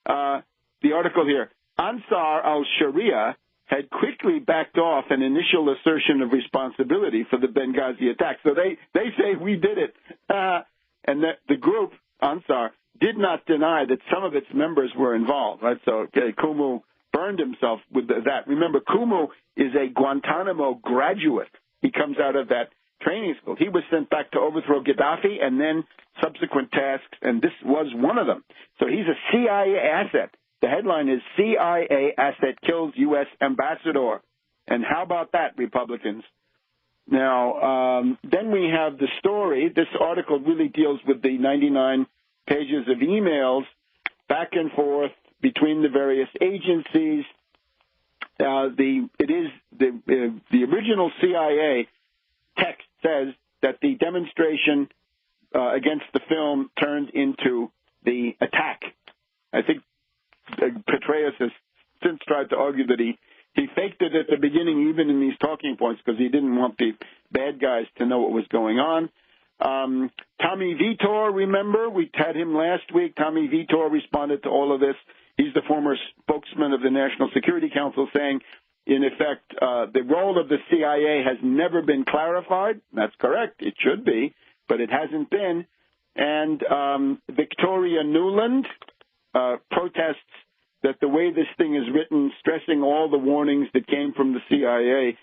Speaker 1: The article here, Ansar al-Sharia had quickly backed off an initial assertion of responsibility for the Benghazi attack. So they say we did it. And the group, Ansar, did not deny that some of its members were involved, right? So Kumu burned himself with that. Remember, Kumu is a Guantanamo graduate. He comes out of that training school. He was sent back to overthrow Gaddafi and then subsequent tasks, and this was one of them. So he's a CIA asset. The headline is CIA asset kills U.S. ambassador. And how about that, Republicans? Now, then we have the story. This article really deals with the 99 pages of emails back and forth between the various agencies. The original CIA text says that the demonstration against the film turned into the attack. I think Petraeus has since tried to argue that he faked it at the beginning, even in these talking points, because he didn't want the bad guys to know what was going on. Tommy Vitor, remember, we had him last week. Tommy Vitor responded to all of this. He's the former spokesman of the National Security Council, saying, in effect, the role of the CIA has never been clarified. That's correct. It should be, but it hasn't been. And Victoria Nuland protests that the way this thing is written, stressing all the warnings that came from the CIA,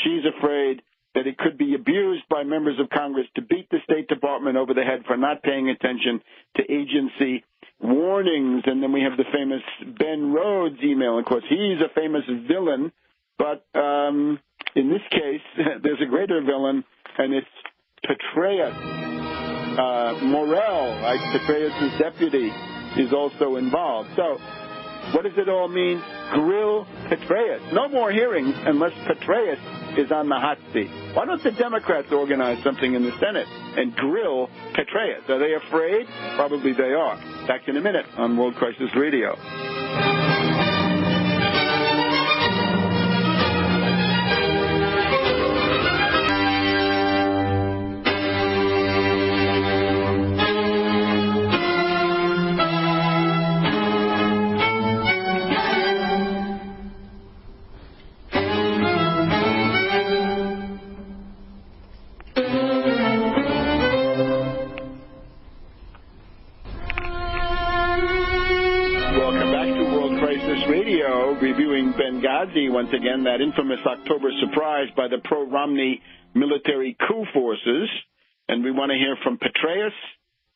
Speaker 1: she's afraid that it could be abused by members of Congress to beat the State Department over the head for not paying attention to agency warnings. And then we have the famous Ben Rhodes email. Of course, he's a famous villain, but in this case, there's a greater villain, and it's Petraeus. Morel, right? Petraeus' deputy, is also involved. So what does it all mean? Grill Petraeus. No more hearings unless Petraeus is on the hot seat. Why don't the Democrats organize something in the Senate and grill Petraeus? Are they afraid? Probably they are. Back in a minute on World Crisis Radio. Reviewing Benghazi, once again, that infamous October surprise by the pro-Romney military coup forces. And we want to hear from Petraeus.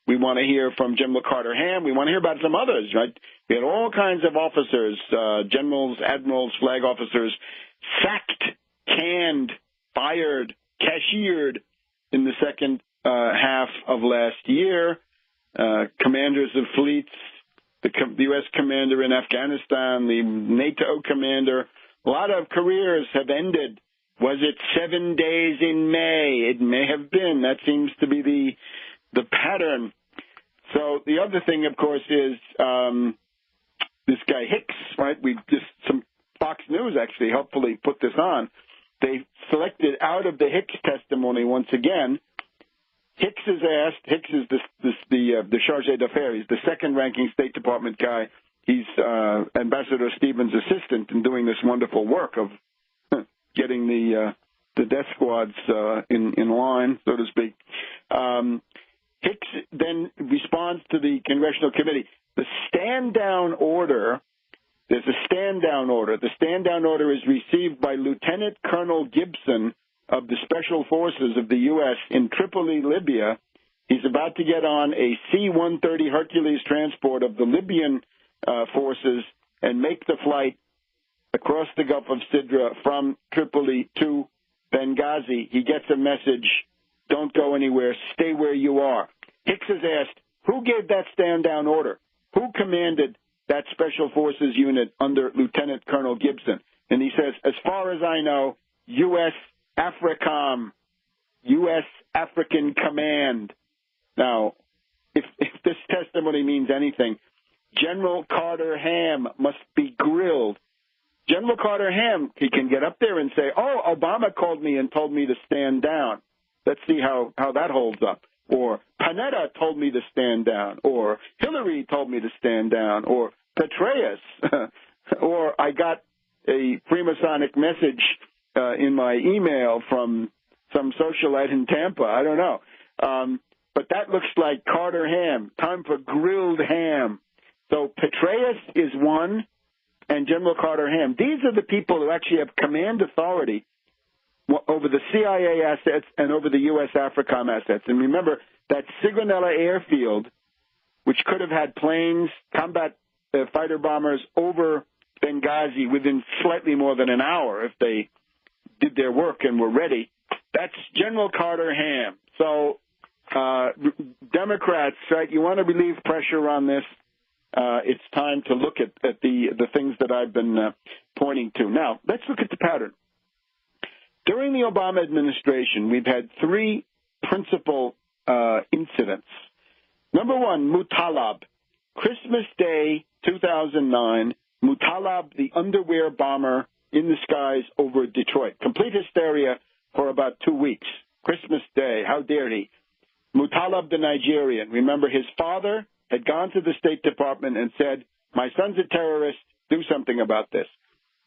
Speaker 1: We want to hear from General Carter Ham. We want to hear about some others, right? We had all kinds of officers, generals, admirals, flag officers, sacked, canned, fired, cashiered in the second half of last year. Commanders of fleets, the U.S. commander in Afghanistan, the NATO commander, A lot of careers have ended. Was it 7 days in May? It may have been. That seems to be the pattern. So the other thing, of course, is this guy Hicks, right? Some Fox News actually helpfully put this on. They selected out of the Hicks testimony once again. Hicks is asked. Hicks is the chargé d'affaires. He's the second-ranking State Department guy. He's Ambassador Stevens' assistant in doing this wonderful work of getting the death squads in line, so to speak. Hicks then responds to the Congressional Committee. The stand-down order, there's a stand-down order. The stand-down order is received by Lieutenant Colonel Gibson of the Special Forces of the U.S. in Tripoli, Libya. He's about to get on a C-130 Hercules transport of the Libyan forces and make the flight across the Gulf of Sidra from Tripoli to Benghazi. He gets a message, don't go anywhere, stay where you are. Hicks is asked, who gave that stand-down order? Who commanded that Special Forces unit under Lieutenant Colonel Gibson? And he says, as far as I know, U.S. AFRICOM, U.S. African Command. Now, if this testimony means anything, General Carter Ham must be grilled. General Carter Ham, he can get up there and say, oh, Obama called me and told me to stand down. Let's see how that holds up. Or Panetta told me to stand down. Or Hillary told me to stand down. Or Petraeus. Or I got a Freemasonic message in my email from some socialite in Tampa. I don't know. But that looks like Carter Ham. Time for grilled ham. So Petraeus is one, and General Carter Ham. These are the people who actually have command authority over the CIA assets and over the U.S. AFRICOM assets. And remember, that Sigonella airfield, which could have had planes, combat fighter bombers over Benghazi within slightly more than an hour if they did their work and were ready, that's General Carter Ham. So Democrats, right, you want to relieve pressure on this. It's time to look at the things that I've been pointing to. Now, let's look at the pattern. During the Obama administration, we've had three principal incidents. Number one, Mutalab. Christmas Day, 2009, Mutalab, the underwear bomber in the skies over Detroit. Complete hysteria for about 2 weeks. Christmas Day, how dare he? Mutalab, the Nigerian. Remember, his father had gone to the State Department and said, my son's a terrorist, do something about this.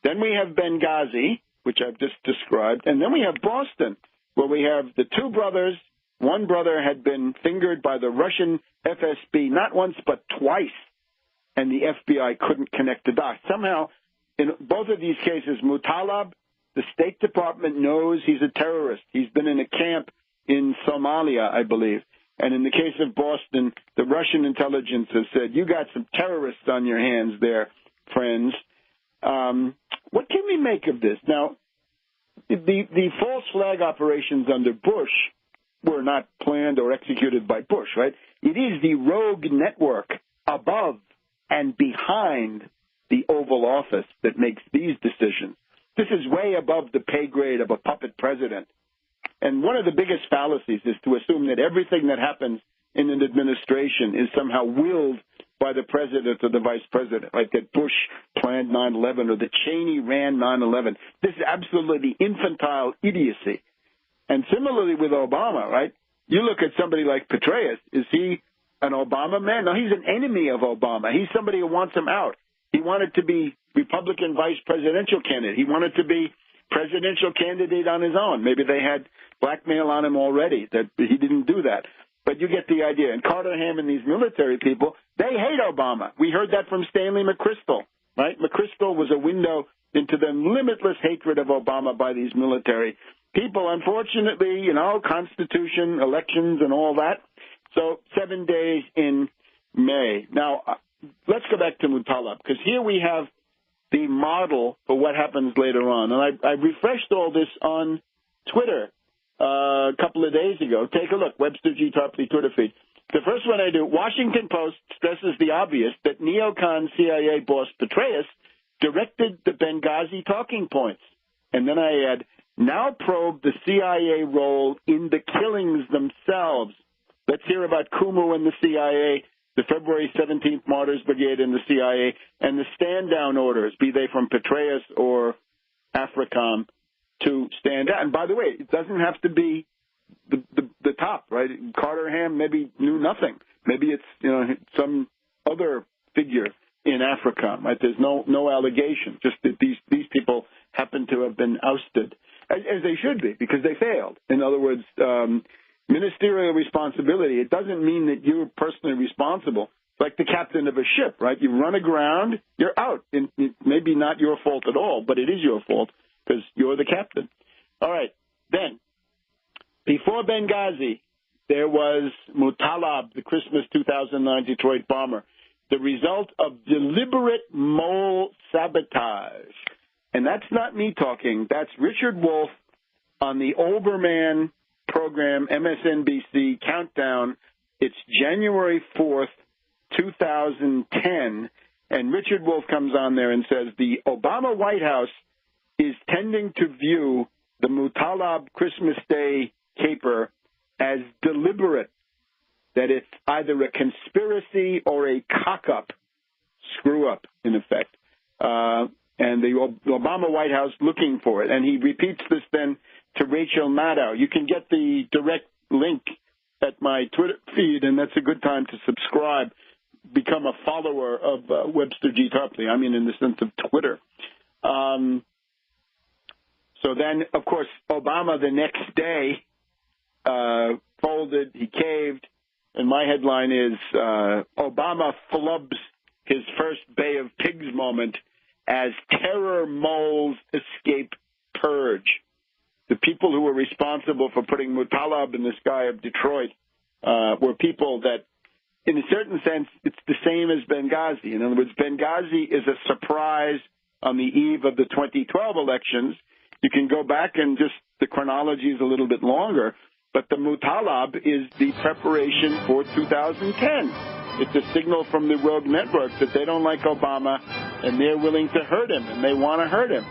Speaker 1: Then we have Benghazi, which I've just described, and then we have Boston, where we have the two brothers. One brother had been fingered by the Russian FSB not once but twice, and the FBI couldn't connect the dots. Somehow, in both of these cases, Mutalab, the State Department knows he's a terrorist. He's been in a camp in Somalia, I believe. And in the case of Boston, the Russian intelligence has said, you got some terrorists on your hands there, friends. What can we make of this? Now, the false flag operations under Bush were not planned or executed by Bush, right? It is the rogue network above and behind the Oval Office that makes these decisions. This is way above the pay grade of a puppet president. And one of the biggest fallacies is to assume that everything that happens in an administration is somehow willed by the president or the vice president, like that Bush planned 9/11 or that Cheney ran 9/11. This is absolutely infantile idiocy. And similarly with Obama, right? You look at somebody like Petraeus. Is he an Obama man? No, he's an enemy of Obama. He's somebody who wants him out. He wanted to be Republican vice presidential candidate. He wanted to be presidential candidate on his own. Maybe they had blackmail on him already, that he didn't do that. But you get the idea. And Carter Ham and these military people, they hate Obama. We heard that from Stanley McChrystal, right? McChrystal was a window into the limitless hatred of Obama by these military people. Unfortunately, you know, Constitution, elections, and all that. So 7 days in May. Now, let's go back to Mutalab, because here we have the model for what happens later on. And I refreshed all this on Twitter a couple of days ago. Take a look, Webster G Tarpley Twitter feed. The first one I do, Washington Post stresses the obvious that neocon CIA boss Petraeus directed the Benghazi talking points. And then I add, now probe the CIA role in the killings themselves. Let's hear about Kumu and the CIA, the February 17th Martyrs Brigade and the CIA, and the stand-down orders, be they from Petraeus or AFRICOM, to stand down. And by the way, it doesn't have to be the top, right? Carter Ham maybe knew nothing. Maybe it's some other figure in AFRICOM, right? There's no allegation, just that these people happen to have been ousted, as they should be, because they failed. In other words, ministerial responsibility, it doesn't mean that you're personally responsible. It's like the captain of a ship, right? You run aground, you're out. It may be not your fault at all, but it is your fault because you're the captain. All right, then, before Benghazi, there was Mutalab, the Christmas 2009 Detroit bomber, the result of deliberate mole sabotage. And that's not me talking. That's Richard Wolff on the Olbermann program, MSNBC Countdown. It's January 4th, 2010. And Richard Wolff comes on there and says the Obama White House is tending to view the Mutalab Christmas Day caper as deliberate, that it's either a conspiracy or a cock-up, screw-up, in effect. And the Obama White House looking for it. And he repeats this then to Rachel Maddow. You can get the direct link at my Twitter feed, and that's a good time to subscribe, become a follower of Webster G Tarpley. I mean, in the sense of Twitter. So then, of course, Obama the next day folded, he caved, and my headline is Obama flubs his first Bay of Pigs moment as terror moles escape purge. The people who were responsible for putting Mutalab in the sky of Detroit were people that, in a certain sense, it's the same as Benghazi. In other words, Benghazi is a surprise on the eve of the 2012 elections. You can go back and just, the chronology is a little bit longer, but the Mutalab is the preparation for 2010. It's a signal from the rogue networks that they don't like Obama and they're willing to hurt him and they want to hurt him.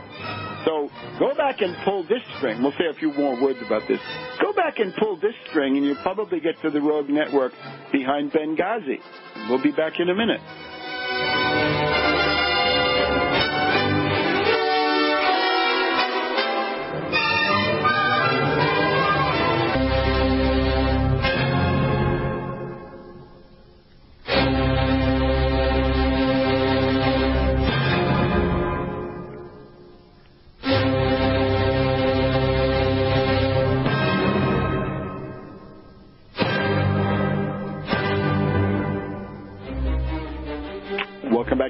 Speaker 1: So go back and pull this string. We'll say a few more words about this. Go back and pull this string and you'll probably get to the rogue network behind Benghazi. We'll be back in a minute.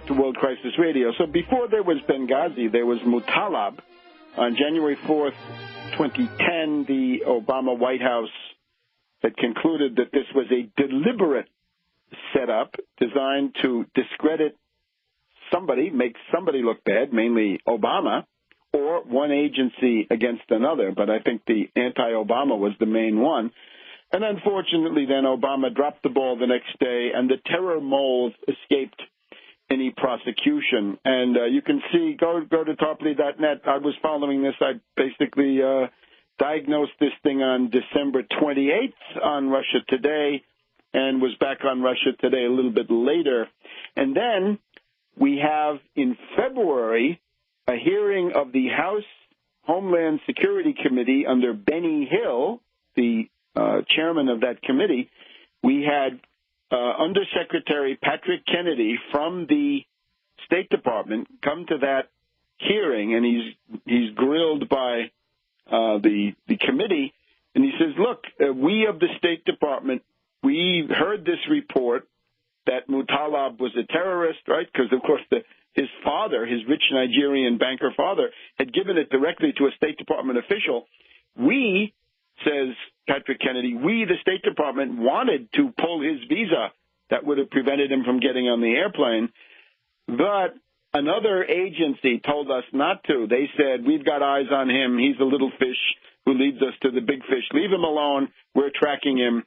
Speaker 1: To World Crisis Radio. So before there was Benghazi, there was Mutalab. On January 4th, 2010, the Obama White House had concluded that this was a deliberate setup designed to discredit somebody, make somebody look bad, mainly Obama, or one agency against another. But I think the anti-Obama was the main one. And unfortunately, then Obama dropped the ball the next day, and the terror moles escaped any prosecution. And you can see, go to Tarpley.net. I was following this. I basically diagnosed this thing on December 28th on Russia Today and was back on Russia Today a little bit later. And then we have in February a hearing of the House Homeland Security Committee under Benny Hill, the chairman of that committee. We had Undersecretary Patrick Kennedy from the State Department come to that hearing, and he's grilled by the committee, and he says, look, we of the State Department, we heard this report that Mutalab was a terrorist, right? Because, of course, his father, his rich Nigerian banker father, had given it directly to a State Department official. We, says Patrick Kennedy, we, the State Department, wanted to pull his visa. That would have prevented him from getting on the airplane. But another agency told us not to. They said, we've got eyes on him. He's a little fish who leads us to the big fish. Leave him alone. We're tracking him.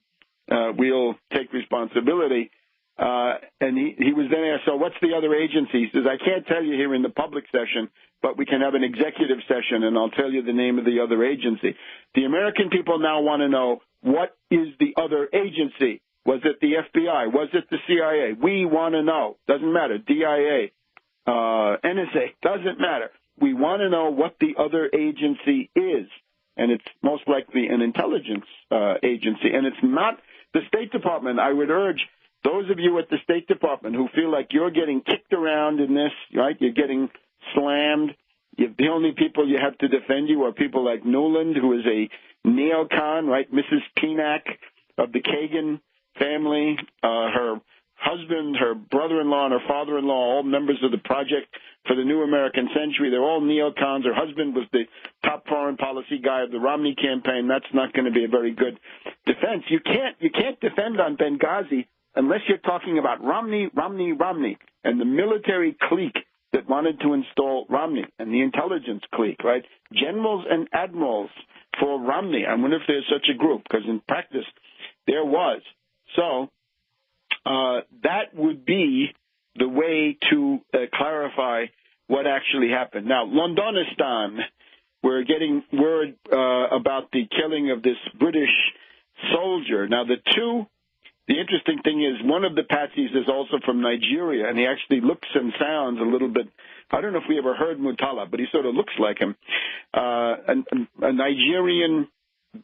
Speaker 1: We'll take responsibility. And he was then asked, so what's the other agency? He says, I can't tell you here in the public session, but we can have an executive session, and I'll tell you the name of the other agency. The American people now want to know, what is the other agency? Was it the FBI? Was it the CIA? We want to know. Doesn't matter. DIA, NSA, doesn't matter. We want to know what the other agency is, and it's most likely an intelligence agency, and it's not the State Department. I would urge those of you at the State Department who feel like you're getting kicked around in this, right? You're getting slammed. The only people you have to defend you are people like Nuland, who is a neocon, right? Mrs. Teanak of the Kagan family, her husband, her brother-in-law, and her father-in-law, all members of the Project for the New American Century. They're all neocons. Her husband was the top foreign policy guy of the Romney campaign. That's not going to be a very good defense. You can't defend on Benghazi unless you're talking about Romney, and the military clique that wanted to install Romney, and the intelligence clique, right? Generals and admirals for Romney. I wonder if there's such a group, because in practice there was. So that would be the way to clarify what actually happened. Now, Londonistan, we're getting word about the killing of this British soldier. Now, the interesting thing is one of the patsies is also from Nigeria, and he actually looks and sounds a little bit, I don't know if we ever heard Mutala, but he sort of looks like him. A Nigerian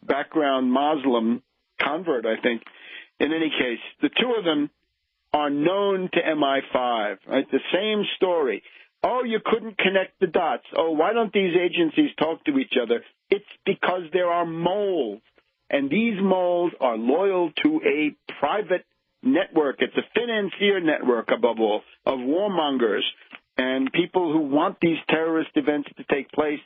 Speaker 1: background Muslim convert, I think. In any case, the two of them are known to MI5, right? The same story. Oh, you couldn't connect the dots. Oh, why don't these agencies talk to each other? It's because there are moles, and these moles are loyal to a private network. It's a financier network, above all, of warmongers and people who want these terrorist events to take place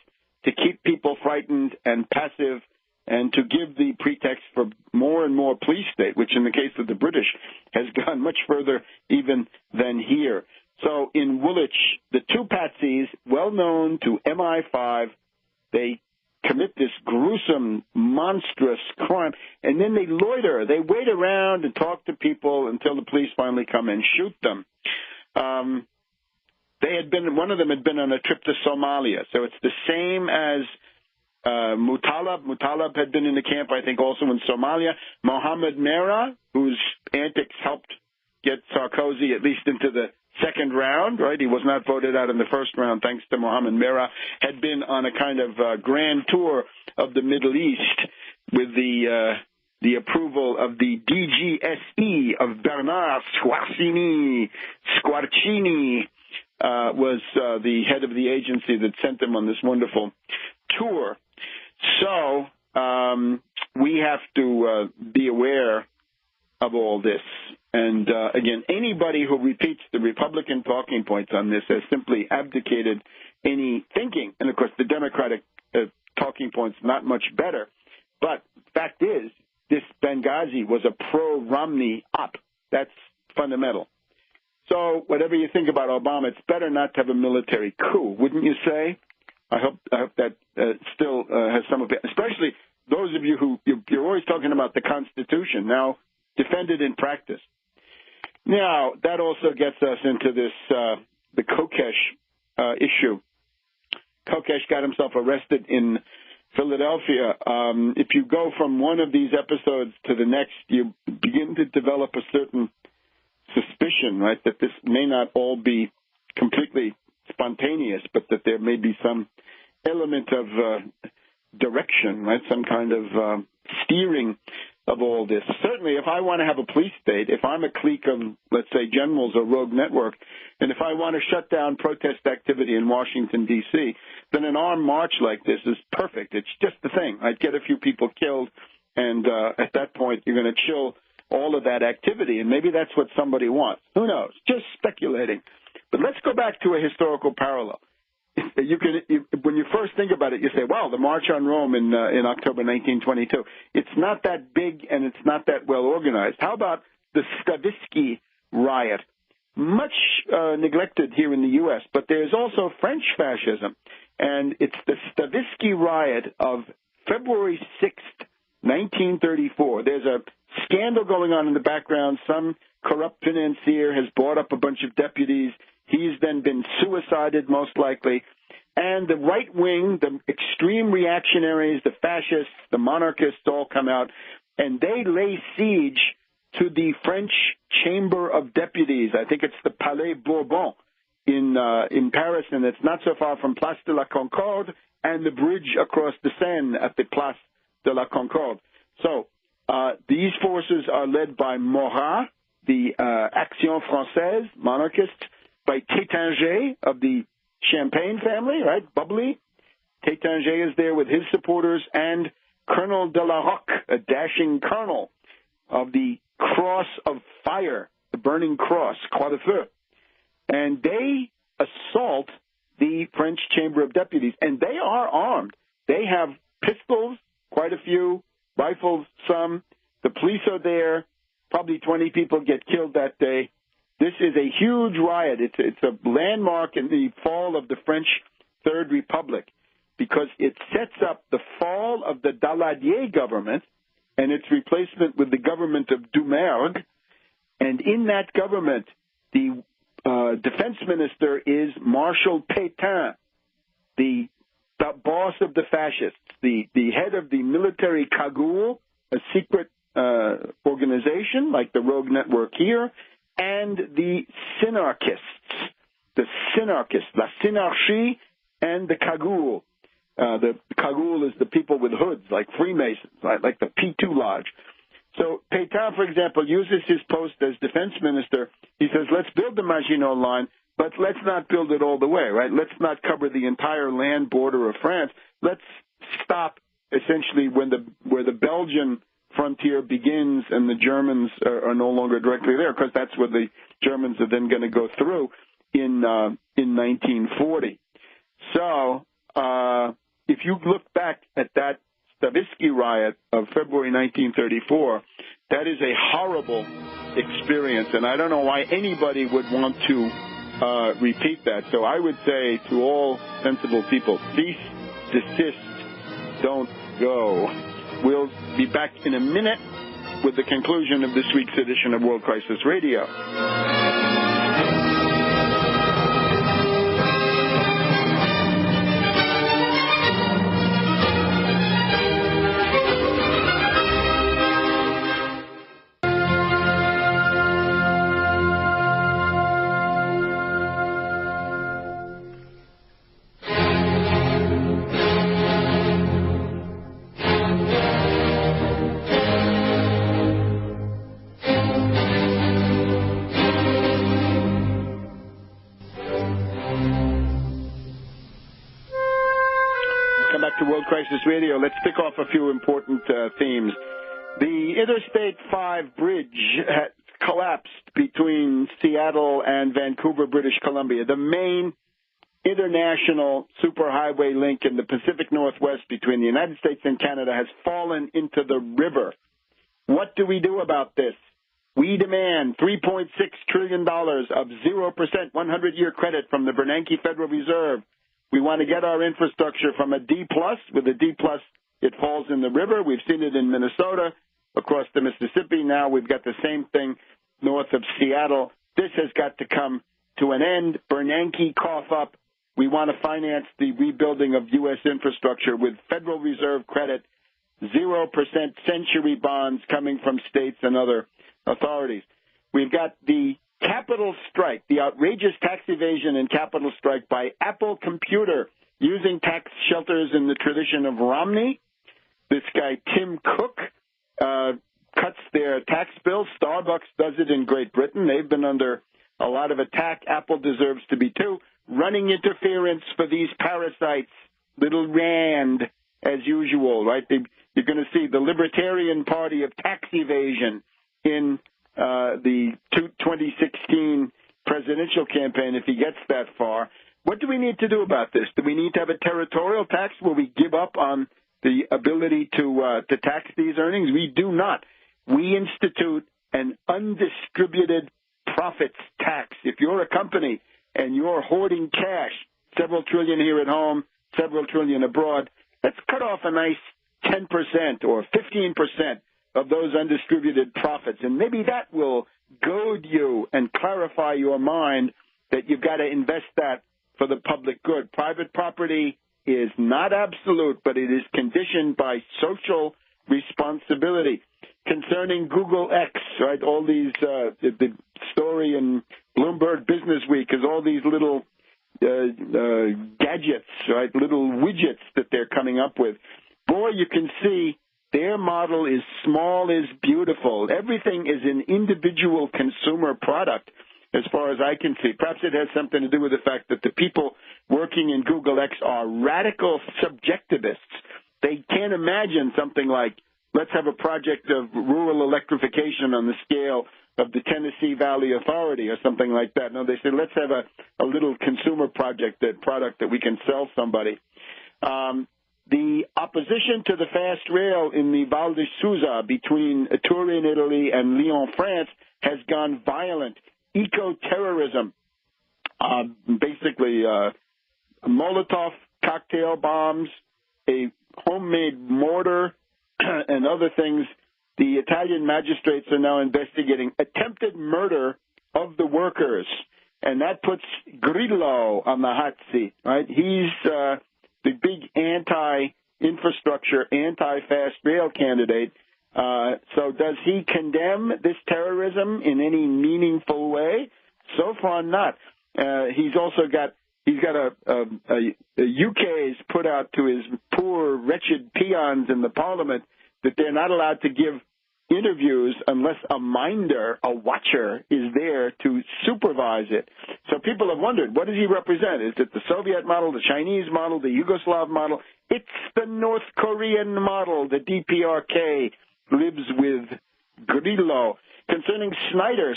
Speaker 1: to keep people frightened and passive, and to give the pretext for more and more police state, which in the case of the British has gone much further even than here. So in Woolwich, the two patsies, well known to MI5, they commit this gruesome, monstrous crime, and then they loiter. They wait around and talk to people until the police finally come and shoot them. One of them had been on a trip to Somalia, so it's the same as Mutalab. Mutalab had been in the camp, I think, also in Somalia. Mohammed Merah, whose antics helped get Sarkozy at least into the second round, right? He was not voted out in the first round thanks to Mohammed Merah, had been on a kind of grand tour of the Middle East with the approval of the DGSE of Bernard Squarcini. Squarcini was the head of the agency that sent him on this wonderful tour. So we have to be aware of all this. And, again, anybody who repeats the Republican talking points on this has simply abdicated any thinking. And, of course, the Democratic talking points not much better. But fact is, this Benghazi was a pro-Romney op. That's fundamental. So whatever you think about Obama, it's better not to have a military coup, wouldn't you say? I hope that still has some of it, especially those of you who you're always talking about the Constitution. Now, defend it in practice. Now, that also gets us into this the Kokesh issue. Kokesh got himself arrested in Philadelphia. If you go from one of these episodes to the next, you begin to develop a certain suspicion, right, that this may not all be completely spontaneous, but that there may be some element of direction, right, some kind of steering of all this. Certainly, if I want to have a police state, if I'm a clique of, let's say, generals or rogue network, and if I want to shut down protest activity in Washington, D.C., then an armed march like this is perfect. It's just the thing. I'd get a few people killed, and at that point, you're going to chill all of that activity, and maybe that's what somebody wants. Who knows? Just speculating. But let's go back to a historical parallel. When you first think about it, you say, well, the March on Rome in October 1922, it's not that big and it's not that well organized. How about the Stavisky riot? Much neglected here in the U.S., but there's also French fascism, and it's the Stavisky riot of February 6th, 1934. There's a scandal going on in the background. Some corrupt financier has bought up a bunch of deputies. He's then been suicided, most likely. And the right wing, the extreme reactionaries, the fascists, the monarchists all come out, and they lay siege to the French Chamber of Deputies. I think it's the Palais Bourbon in Paris, and it's not so far from Place de la Concorde and the bridge across the Seine at the Place de la Concorde. So these forces are led by Morat, the Action Française, monarchist, by Tétinger of the Champagne family, right, bubbly. Tétinger is there with his supporters, and Colonel de la Roque, a dashing colonel of the Cross of Fire, the Burning Cross, Croix de Feu. And they assault the French Chamber of Deputies, and they are armed. They have pistols, quite a few, rifles, some. The police are there. Probably 20 people get killed that day. This is a huge riot. It's a landmark in the fall of the French Third Republic because it sets up the fall of the Daladier government and its replacement with the government of Doumergue. And in that government, the defense minister is Marshal Pétain, the boss of the fascists, the head of the military Cagoule, a secret organization like the Rogue Network here, and the synarchists, La Synarchie, and the Cagoule. The Cagoule is the people with hoods, like Freemasons, right? Like the P2 Lodge. So Pétain, for example, uses his post as defense minister. He says, let's build the Maginot Line, but let's not build it all the way, right? Let's not cover the entire land border of France. Let's stop essentially where the Belgian frontier begins and the Germans are no longer directly there, because that's where the Germans are then going to go through in 1940. So if you look back at that Stavisky riot of February 1934, that is a horrible experience, and I don't know why anybody would want to repeat that. So I would say to all sensible people, cease, desist, don't go. We'll be back in a minute with the conclusion of this week's edition of World Crisis Radio. Crisis Radio. Let's pick off a few important themes. The Interstate 5 bridge has collapsed between Seattle and Vancouver, British Columbia, the main international superhighway link in the Pacific Northwest between the United States and Canada has fallen into the river. What do we do about this? We demand $3.6 trillion of 0% 100-year credit from the Bernanke Federal Reserve. We want to get our infrastructure from a D+. With a D+, it falls in the river. We've seen it in Minnesota, across the Mississippi. Now we've got the same thing north of Seattle. This has got to come to an end. Bernanke, cough up. We want to finance the rebuilding of U.S. infrastructure with Federal Reserve credit, 0% century bonds coming from states and other authorities. We've got the capital strike, the outrageous tax evasion and capital strike by Apple Computer, using tax shelters in the tradition of Romney. This guy, Tim Cook, cuts their tax bill. Starbucks does it in Great Britain. They've been under a lot of attack. Apple deserves to be too. Running interference for these parasites, little Rand, as usual, right? You're going to see the Libertarian Party of tax evasion in the 2016 presidential campaign, if he gets that far. What do we need to do about this? Do we need to have a territorial tax where we give up on the ability to tax these earnings? We do not. We institute an undistributed profits tax. If you're a company and you're hoarding cash, several trillion here at home, several trillion abroad, let's cut off a nice 10% or 15% of those undistributed profits. And maybe that will goad you and clarify your mind that you've got to invest that for the public good. Private property is not absolute, but it is conditioned by social responsibility. Concerning Google X, right, all these, the story in Bloomberg Business Week is all these little gadgets, right, little widgets that they're coming up with. Boy, you can see their model is small is beautiful. Everything is an individual consumer product as far as I can see. Perhaps it has something to do with the fact that the people working in Google X are radical subjectivists. They can't imagine something like, let's have a project of rural electrification on the scale of the Tennessee Valley Authority or something like that. No, they say, let's have a little consumer product that we can sell somebody. The opposition to the fast rail in the Val di Susa between Turin, Italy, and Lyon, France, has gone violent. Eco-terrorism, basically Molotov cocktail bombs, a homemade mortar, and other things. The Italian magistrates are now investigating attempted murder of the workers, and that puts Grillo on the hot seat, right? He's the big anti-infrastructure, anti-fast rail candidate. So does he condemn this terrorism in any meaningful way? So far, not. He's got a UK's put out to his poor, wretched peons in the parliament that they're not allowed to give interviews unless a minder, a watcher, is there to supervise it. So people have wondered, what does he represent? Is it the Soviet model, the Chinese model, the Yugoslav model? It's the North Korean model. The DPRK lives with Grillo. Concerning Snyder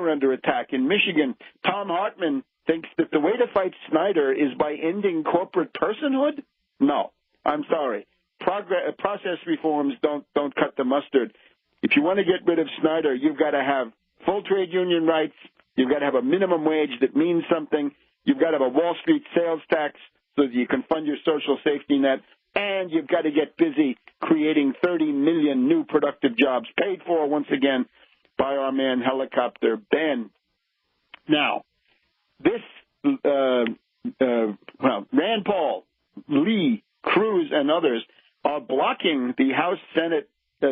Speaker 1: under attack in Michigan, Tom Hartman thinks that the way to fight Snyder is by ending corporate personhood? No, I'm sorry. Process reforms don't cut the mustard. If you want to get rid of Snyder, you've got to have full trade union rights. You've got to have a minimum wage that means something. You've got to have a Wall Street sales tax so that you can fund your social safety net. And you've got to get busy creating 30 million new productive jobs, paid for, once again, by our man Helicopter Ben. Now, this, Rand Paul, Lee, Cruz, and others are blocking the House Senate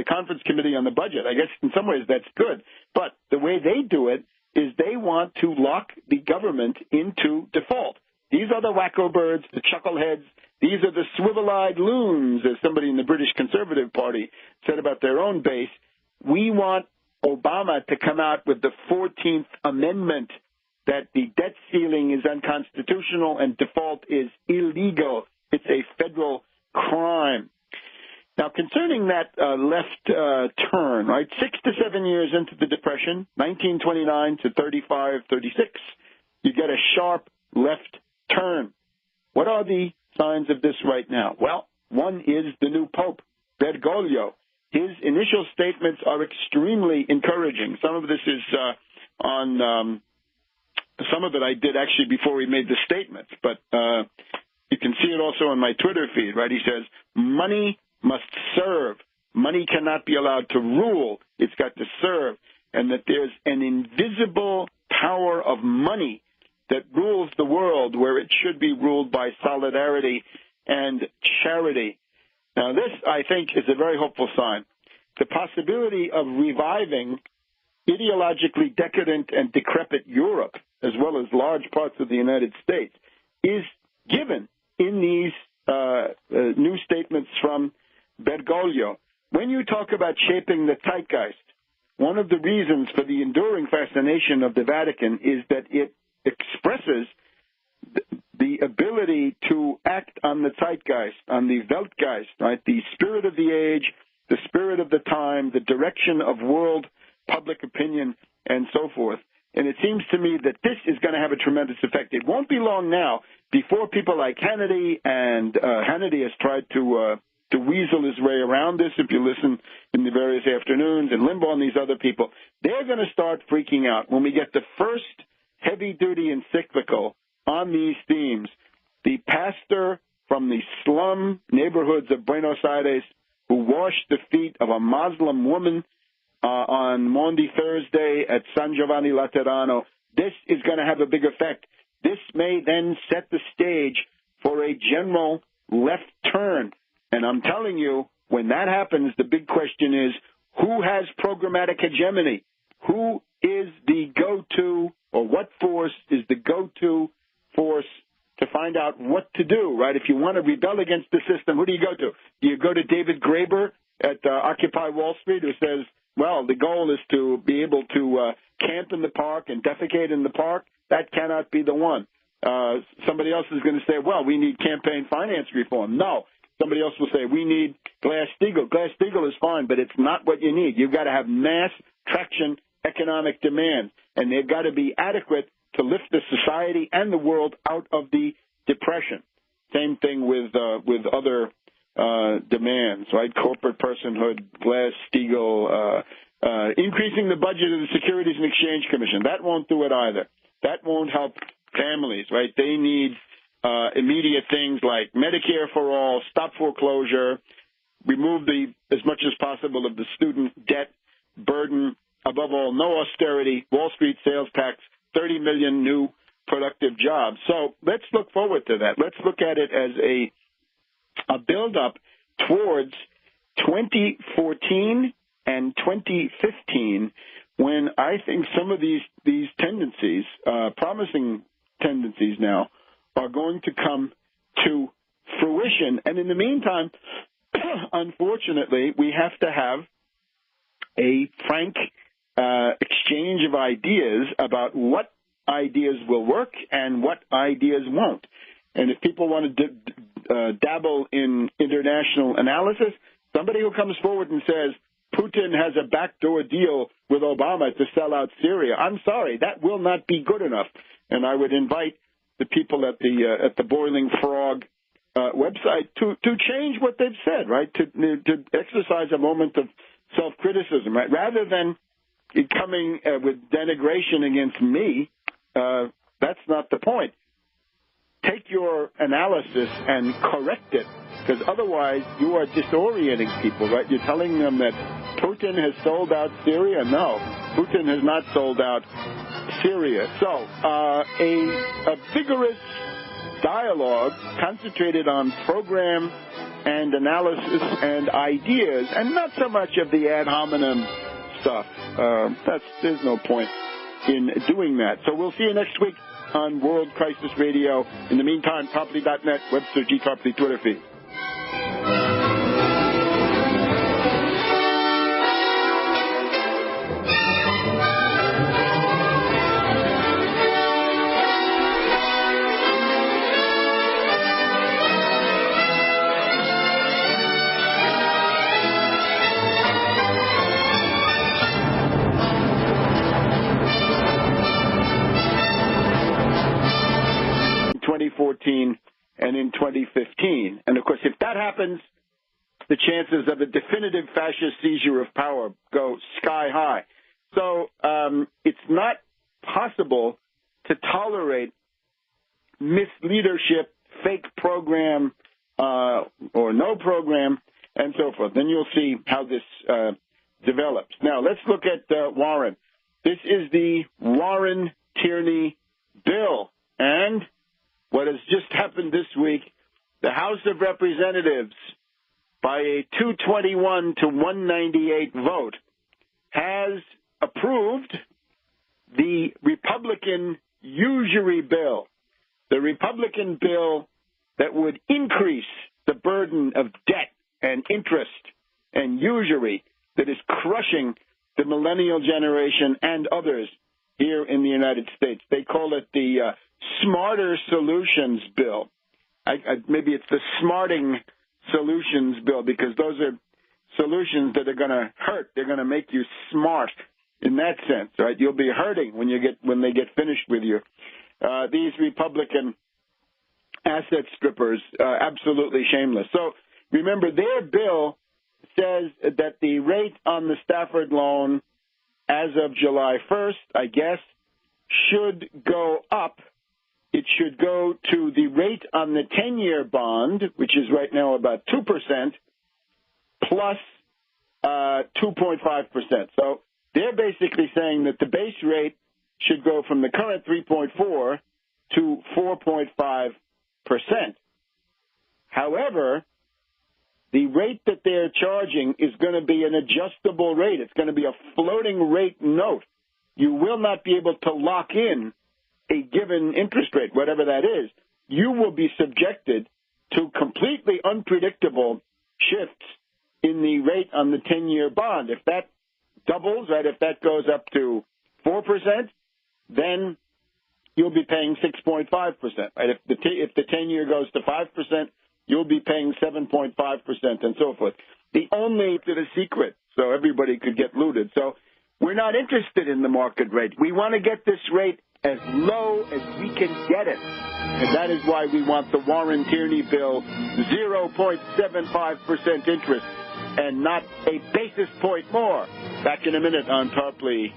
Speaker 1: Conference Committee on the Budget. I guess in some ways that's good. But the way they do it is they want to lock the government into default. These are the wacko birds, the chuckleheads. These are the swivel-eyed loons, as somebody in the British Conservative Party said about their own base. We want Obama to come out with the 14th Amendment that the debt ceiling is unconstitutional and default is illegal. It's a federal crime. Now, concerning that left turn, right, 6 to 7 years into the Depression, 1929 to 35, 36, you get a sharp left turn. What are the signs of this right now? Well, one is the new Pope, Bergoglio. His initial statements are extremely encouraging. Some of this is some of it I did actually before we made the statements, but you can see it also on my Twitter feed, right? He says, money must serve. Money cannot be allowed to rule. It's got to serve. And that there's an invisible power of money that rules the world where it should be ruled by solidarity and charity. Now, this, I think, is a very hopeful sign. The possibility of reviving ideologically decadent and decrepit Europe, as well as large parts of the United States, is given in these new statements from Bergoglio. When you talk about shaping the zeitgeist, one of the reasons for the enduring fascination of the Vatican is that it expresses the ability to act on the zeitgeist, on the Weltgeist, right? The spirit of the age, the spirit of the time, the direction of world public opinion, and so forth. And it seems to me that this is going to have a tremendous effect. It won't be long now before people like Hannity, and Hannity has tried to weasel his way around this, if you listen in the various afternoons, and Limbaugh and these other people, they're going to start freaking out when we get the first heavy-duty encyclical on these themes. The pastor from the slum neighborhoods of Buenos Aires who washed the feet of a Muslim woman on Maundy Thursday at San Giovanni Laterano. This is going to have a big effect. This may then set the stage for a general left turn. And I'm telling you, when that happens, the big question is, who has programmatic hegemony? Who is the go-to, or what force is the go-to force to find out what to do, right? If you want to rebel against the system, who do you go to? Do you go to David Graeber at Occupy Wall Street, who says, well, the goal is to be able to camp in the park and defecate in the park? That cannot be the one. Somebody else is going to say, well, we need campaign finance reform. No. Somebody else will say, we need Glass-Steagall. Glass-Steagall is fine, but it's not what you need. You've got to have mass traction economic demand, and they've got to be adequate to lift the society and the world out of the depression. Same thing with other demands, right? Corporate personhood, Glass-Steagall, increasing the budget of the Securities and Exchange Commission. That won't do it either. That won't help families, right? They need immediate things like Medicare for all, stop foreclosure, remove as much as possible of the student debt burden, above all, no austerity, Wall Street sales tax, 30 million new productive jobs. So let's look forward to that. Let's look at it as a build-up towards 2014 and 2015, when I think some of these tendencies, promising tendencies now, are going to come to fruition. And in the meantime, unfortunately, we have to have a frank exchange of ideas about what ideas will work and what ideas won't. And if people want to dabble in international analysis, somebody who comes forward and says, Putin has a backdoor deal with Obama to sell out Syria, I'm sorry, that will not be good enough. And I would invite the people at the Boiling Frog website to change what they've said, right? To exercise a moment of self-criticism, right? Rather than coming with denigration against me, that's not the point. Take your analysis and correct it, because otherwise you are disorienting people, right? You're telling them that Putin has sold out Syria. No, Putin has not sold out Syria. So a vigorous dialogue concentrated on program and analysis and ideas, and not so much of the ad hominem stuff. There's no point in doing that. So we'll see you next week on World Crisis Radio. In the meantime, Tarpley.net, Webster G Tarpley Twitter feed. And in 2015. And, of course, if that happens, the chances of a definitive fascist seizure of power go sky high. So it's not possible to tolerate misleadership, fake program, or no program, and so forth. Then you'll see how this develops. Now, let's look at Warren. This is the Warren-Tierney bill. And what has just happened this week, the House of Representatives, by a 221 to 198 vote, has approved the Republican usury bill, the Republican bill that would increase the burden of debt and interest and usury that is crushing the millennial generation and others here in the United States. They call it the Smarter Solutions Bill. Maybe it's the Smarting Solutions Bill, because those are solutions that are going to hurt. They're going to make you smart in that sense, right? You'll be hurting when they get finished with you. These Republican asset strippers, absolutely shameless. So remember, their bill says that the rate on the Stafford loan as of July 1st, I guess, should go up. It should go to the rate on the 10-year bond, which is right now about 2%, plus 2.5%. So they're basically saying that the base rate should go from the current 3.4 to 4.5%. However, the rate that they're charging is going to be an adjustable rate. It's going to be a floating rate note. You will not be able to lock in a given interest rate, whatever that is. You will be subjected to completely unpredictable shifts in the rate on the 10-year bond. If that doubles, right, if that goes up to 4%, then you'll be paying 6.5%. Right? If the 10-year goes to 5%, you'll be paying 7.5% and so forth. The only to the secret, so everybody could get looted. So we're not interested in the market rate. We want to get this rate as low as we can get it. And that is why we want the Warren Tierney bill 0.75% interest and not a basis point more. Back in a minute on Tarpley.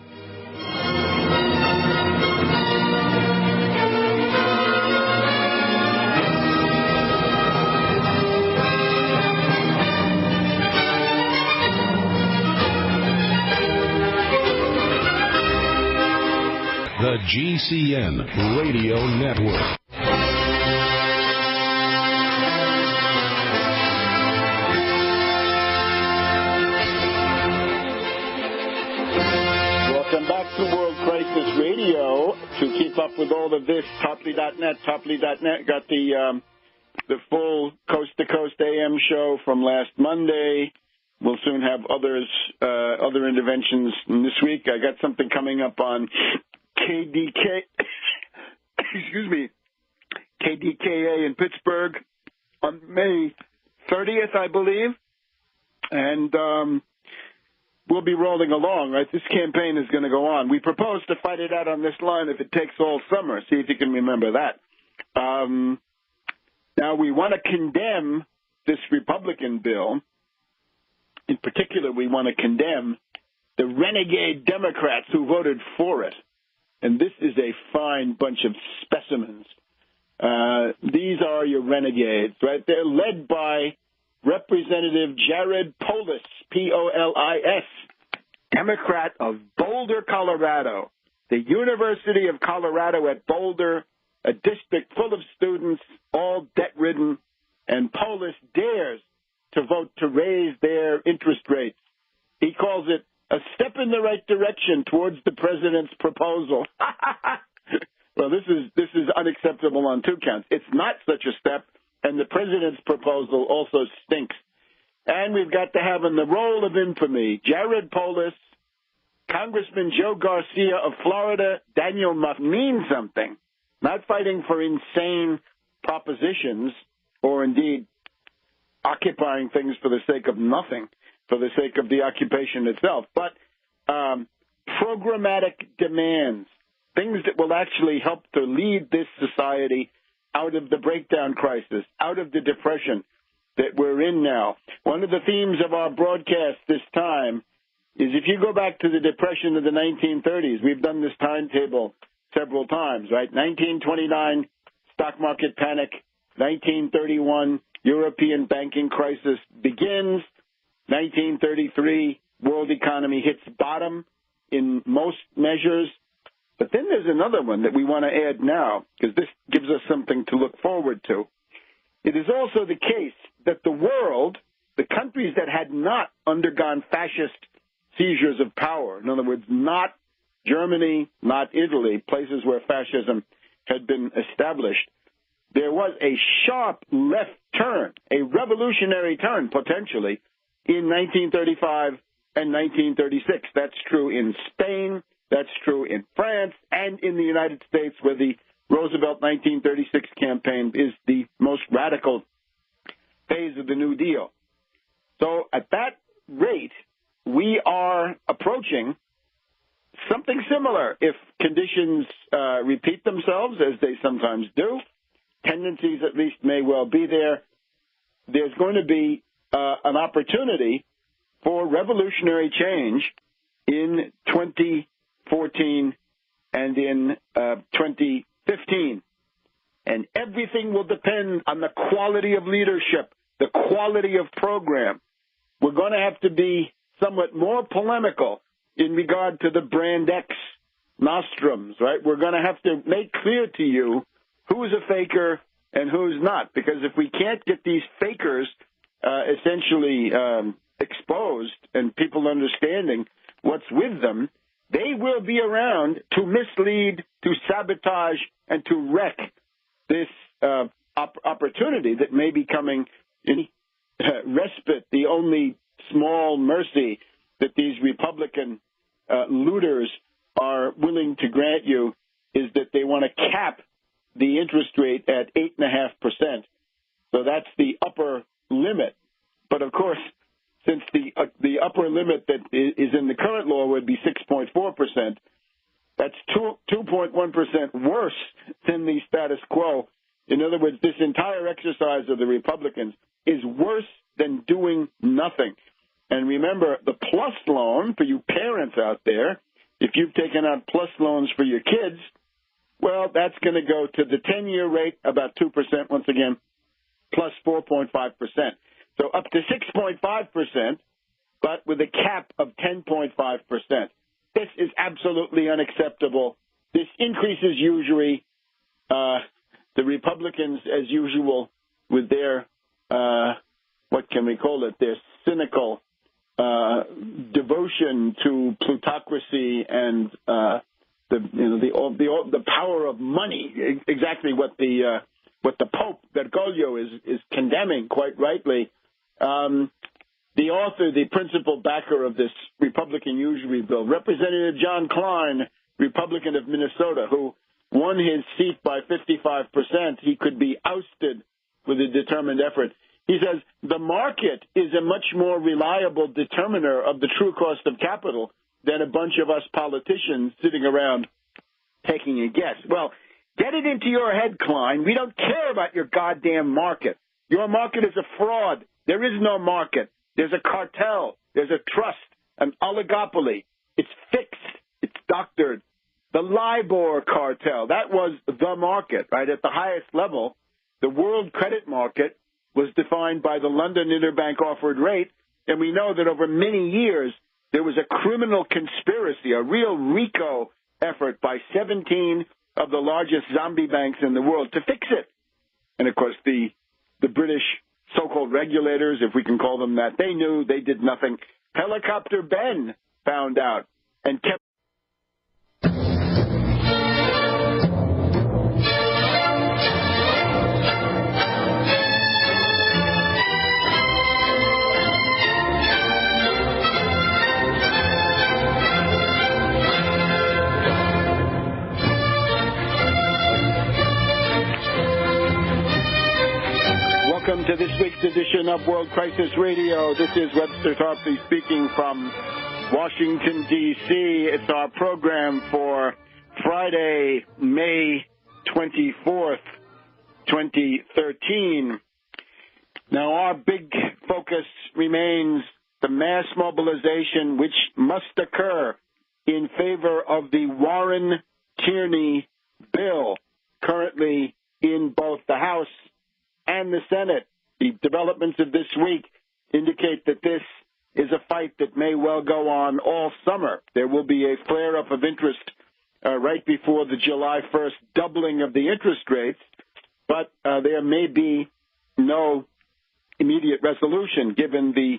Speaker 2: The GCN Radio Network.
Speaker 1: Welcome back to World Crisis Radio. To keep up with all of this, Tarpley.net. Tarpley.net got the full coast-to-coast AM show from last Monday. We'll soon have other interventions this week. I got something coming up on KDKA in Pittsburgh on May 30th, I believe. And we'll be rolling along, right? This campaign is going to go on. We propose to fight it out on this line if it takes all summer. See if you can remember that. Now, we want to condemn this Republican bill. In particular, we want to condemn the renegade Democrats who voted for it. And this is a fine bunch of specimens. These are your renegades, right? They're led by Representative Jared Polis, P-O-L-I-S, Democrat of Boulder, Colorado. The University of Colorado at Boulder, a district full of students, all debt-ridden, and Polis dares to vote to raise their interest rates. He calls it a step in the right direction towards the president's proposal. Well, this is unacceptable on two counts. It's not such a step, and the president's proposal also stinks. And we've got to have in the role of infamy Jared Polis, Congressman Joe Garcia of Florida, Daniel Muff, mean something, not fighting for insane propositions or indeed occupying things for the sake of nothing, for the sake of the occupation itself, but programmatic demands, things that will actually help to lead this society out of the breakdown crisis, out of the depression that we're in now. One of the themes of our broadcast this time is if you go back to the depression of the 1930s, we've done this timetable several times, right? 1929, stock market panic. 1931, European banking crisis begins. 1933, world economy hits bottom in most measures. But then there's another one that we want to add now, because this gives us something to look forward to. It is also the case that the world, the countries that had not undergone fascist seizures of power, in other words, not Germany, not Italy, places where fascism had been established, there was a sharp left turn, a revolutionary turn, potentially, in 1935 and 1936. That's true in Spain, that's true in France, and in the United States, where the Roosevelt 1936 campaign is the most radical phase of the New Deal. So at that rate, we are approaching something similar if conditions repeat themselves, as they sometimes do. Tendencies, at least, may well be there. There's going to be an opportunity for revolutionary change in 2014 and in 2015. And everything will depend on the quality of leadership, the quality of program. we're going to have to be somewhat more polemical in regard to the Brand X nostrums, right? We're going to have to make clear to you who's a faker and who's not, because if we can't get these fakers essentially exposed and people understanding what's with them, they will be around to mislead, to sabotage, and to wreck this opportunity that may be coming in respite. The only small mercy that these Republican looters are willing to grant you is that they want to cap the interest rate at 8.5%. So that's the upper limit. But of course, since the upper limit that is in the current law would be 6.4%, that's 2.1% worse than the status quo. In other words, this entire exercise of the Republicans is worse than doing nothing. And remember, the plus loan for you parents out there, if you've taken out plus loans for your kids, well, that's going to go to the 10-year rate, about 2% once again, plus 4.5%. So up to 6.5%, but with a cap of 10.5%. This is absolutely unacceptable. This increases usury. The Republicans, as usual, with their, what can we call it, their cynical devotion to plutocracy and the power of money, exactly what the Pope Bergoglio is condemning quite rightly. The author, the principal backer of this Republican usury bill, Representative John Klein, Republican of Minnesota, who won his seat by 55%, he could be ousted with a determined effort. He says, the market is a much more reliable determiner of the true cost of capital than a bunch of us politicians sitting around taking a guess. Well, get it into your head, Klein. We don't care about your goddamn market. Your market is a fraud. There is no market. There's a cartel. There's a trust, an oligopoly. It's fixed. It's doctored. The LIBOR cartel, that was the market, right? At the highest level, the world credit market was defined by the London Interbank Offered Rate, and we know that over many years there was a criminal conspiracy, a real RICO effort by 17 of the largest zombie banks in the world to fix it. And, of course, the British so-called regulators, if we can call them that, they knew, they did nothing. Helicopter Ben found out and kept. Welcome to this week's edition of World Crisis Radio. This is Webster Tarpley speaking from Washington, D.C. It's our program for Friday, May 24th, 2013. Now, our big focus remains the mass mobilization which must occur in favor of the Warren-Tierney bill, currently in both the House and the Senate. The developments of this week indicate that this is a fight that may well go on all summer. There will be a flare-up of interest right before the July 1st doubling of the interest rates, but there may be no immediate resolution given the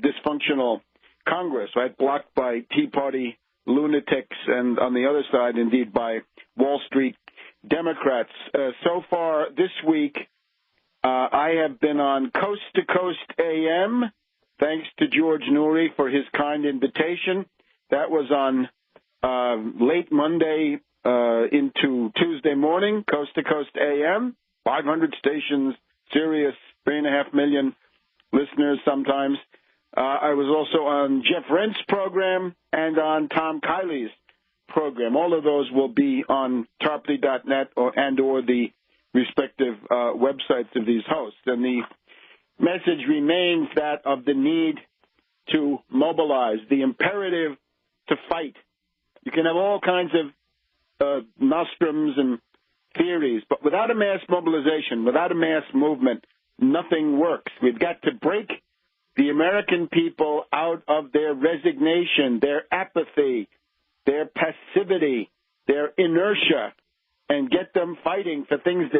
Speaker 1: dysfunctional Congress, right, blocked by Tea Party lunatics and on the other side, indeed, by Wall Street Democrats. So far this week, I have been on Coast to Coast AM, thanks to George Noory for his kind invitation. That was on late Monday into Tuesday morning, Coast to Coast AM, 500 stations, Sirius, 3.5 million listeners sometimes. I was also on Jeff Rent's program and on Tom Kiley's program. All of those will be on tarpley.net or the respective websites of these hosts. And the message remains that of the need to mobilize, the imperative to fight. You can have all kinds of nostrums and theories, but without a mass mobilization, without a mass movement, nothing works. We've got to break the American people out of their resignation, their apathy, their passivity, their inertia, and get them fighting for things that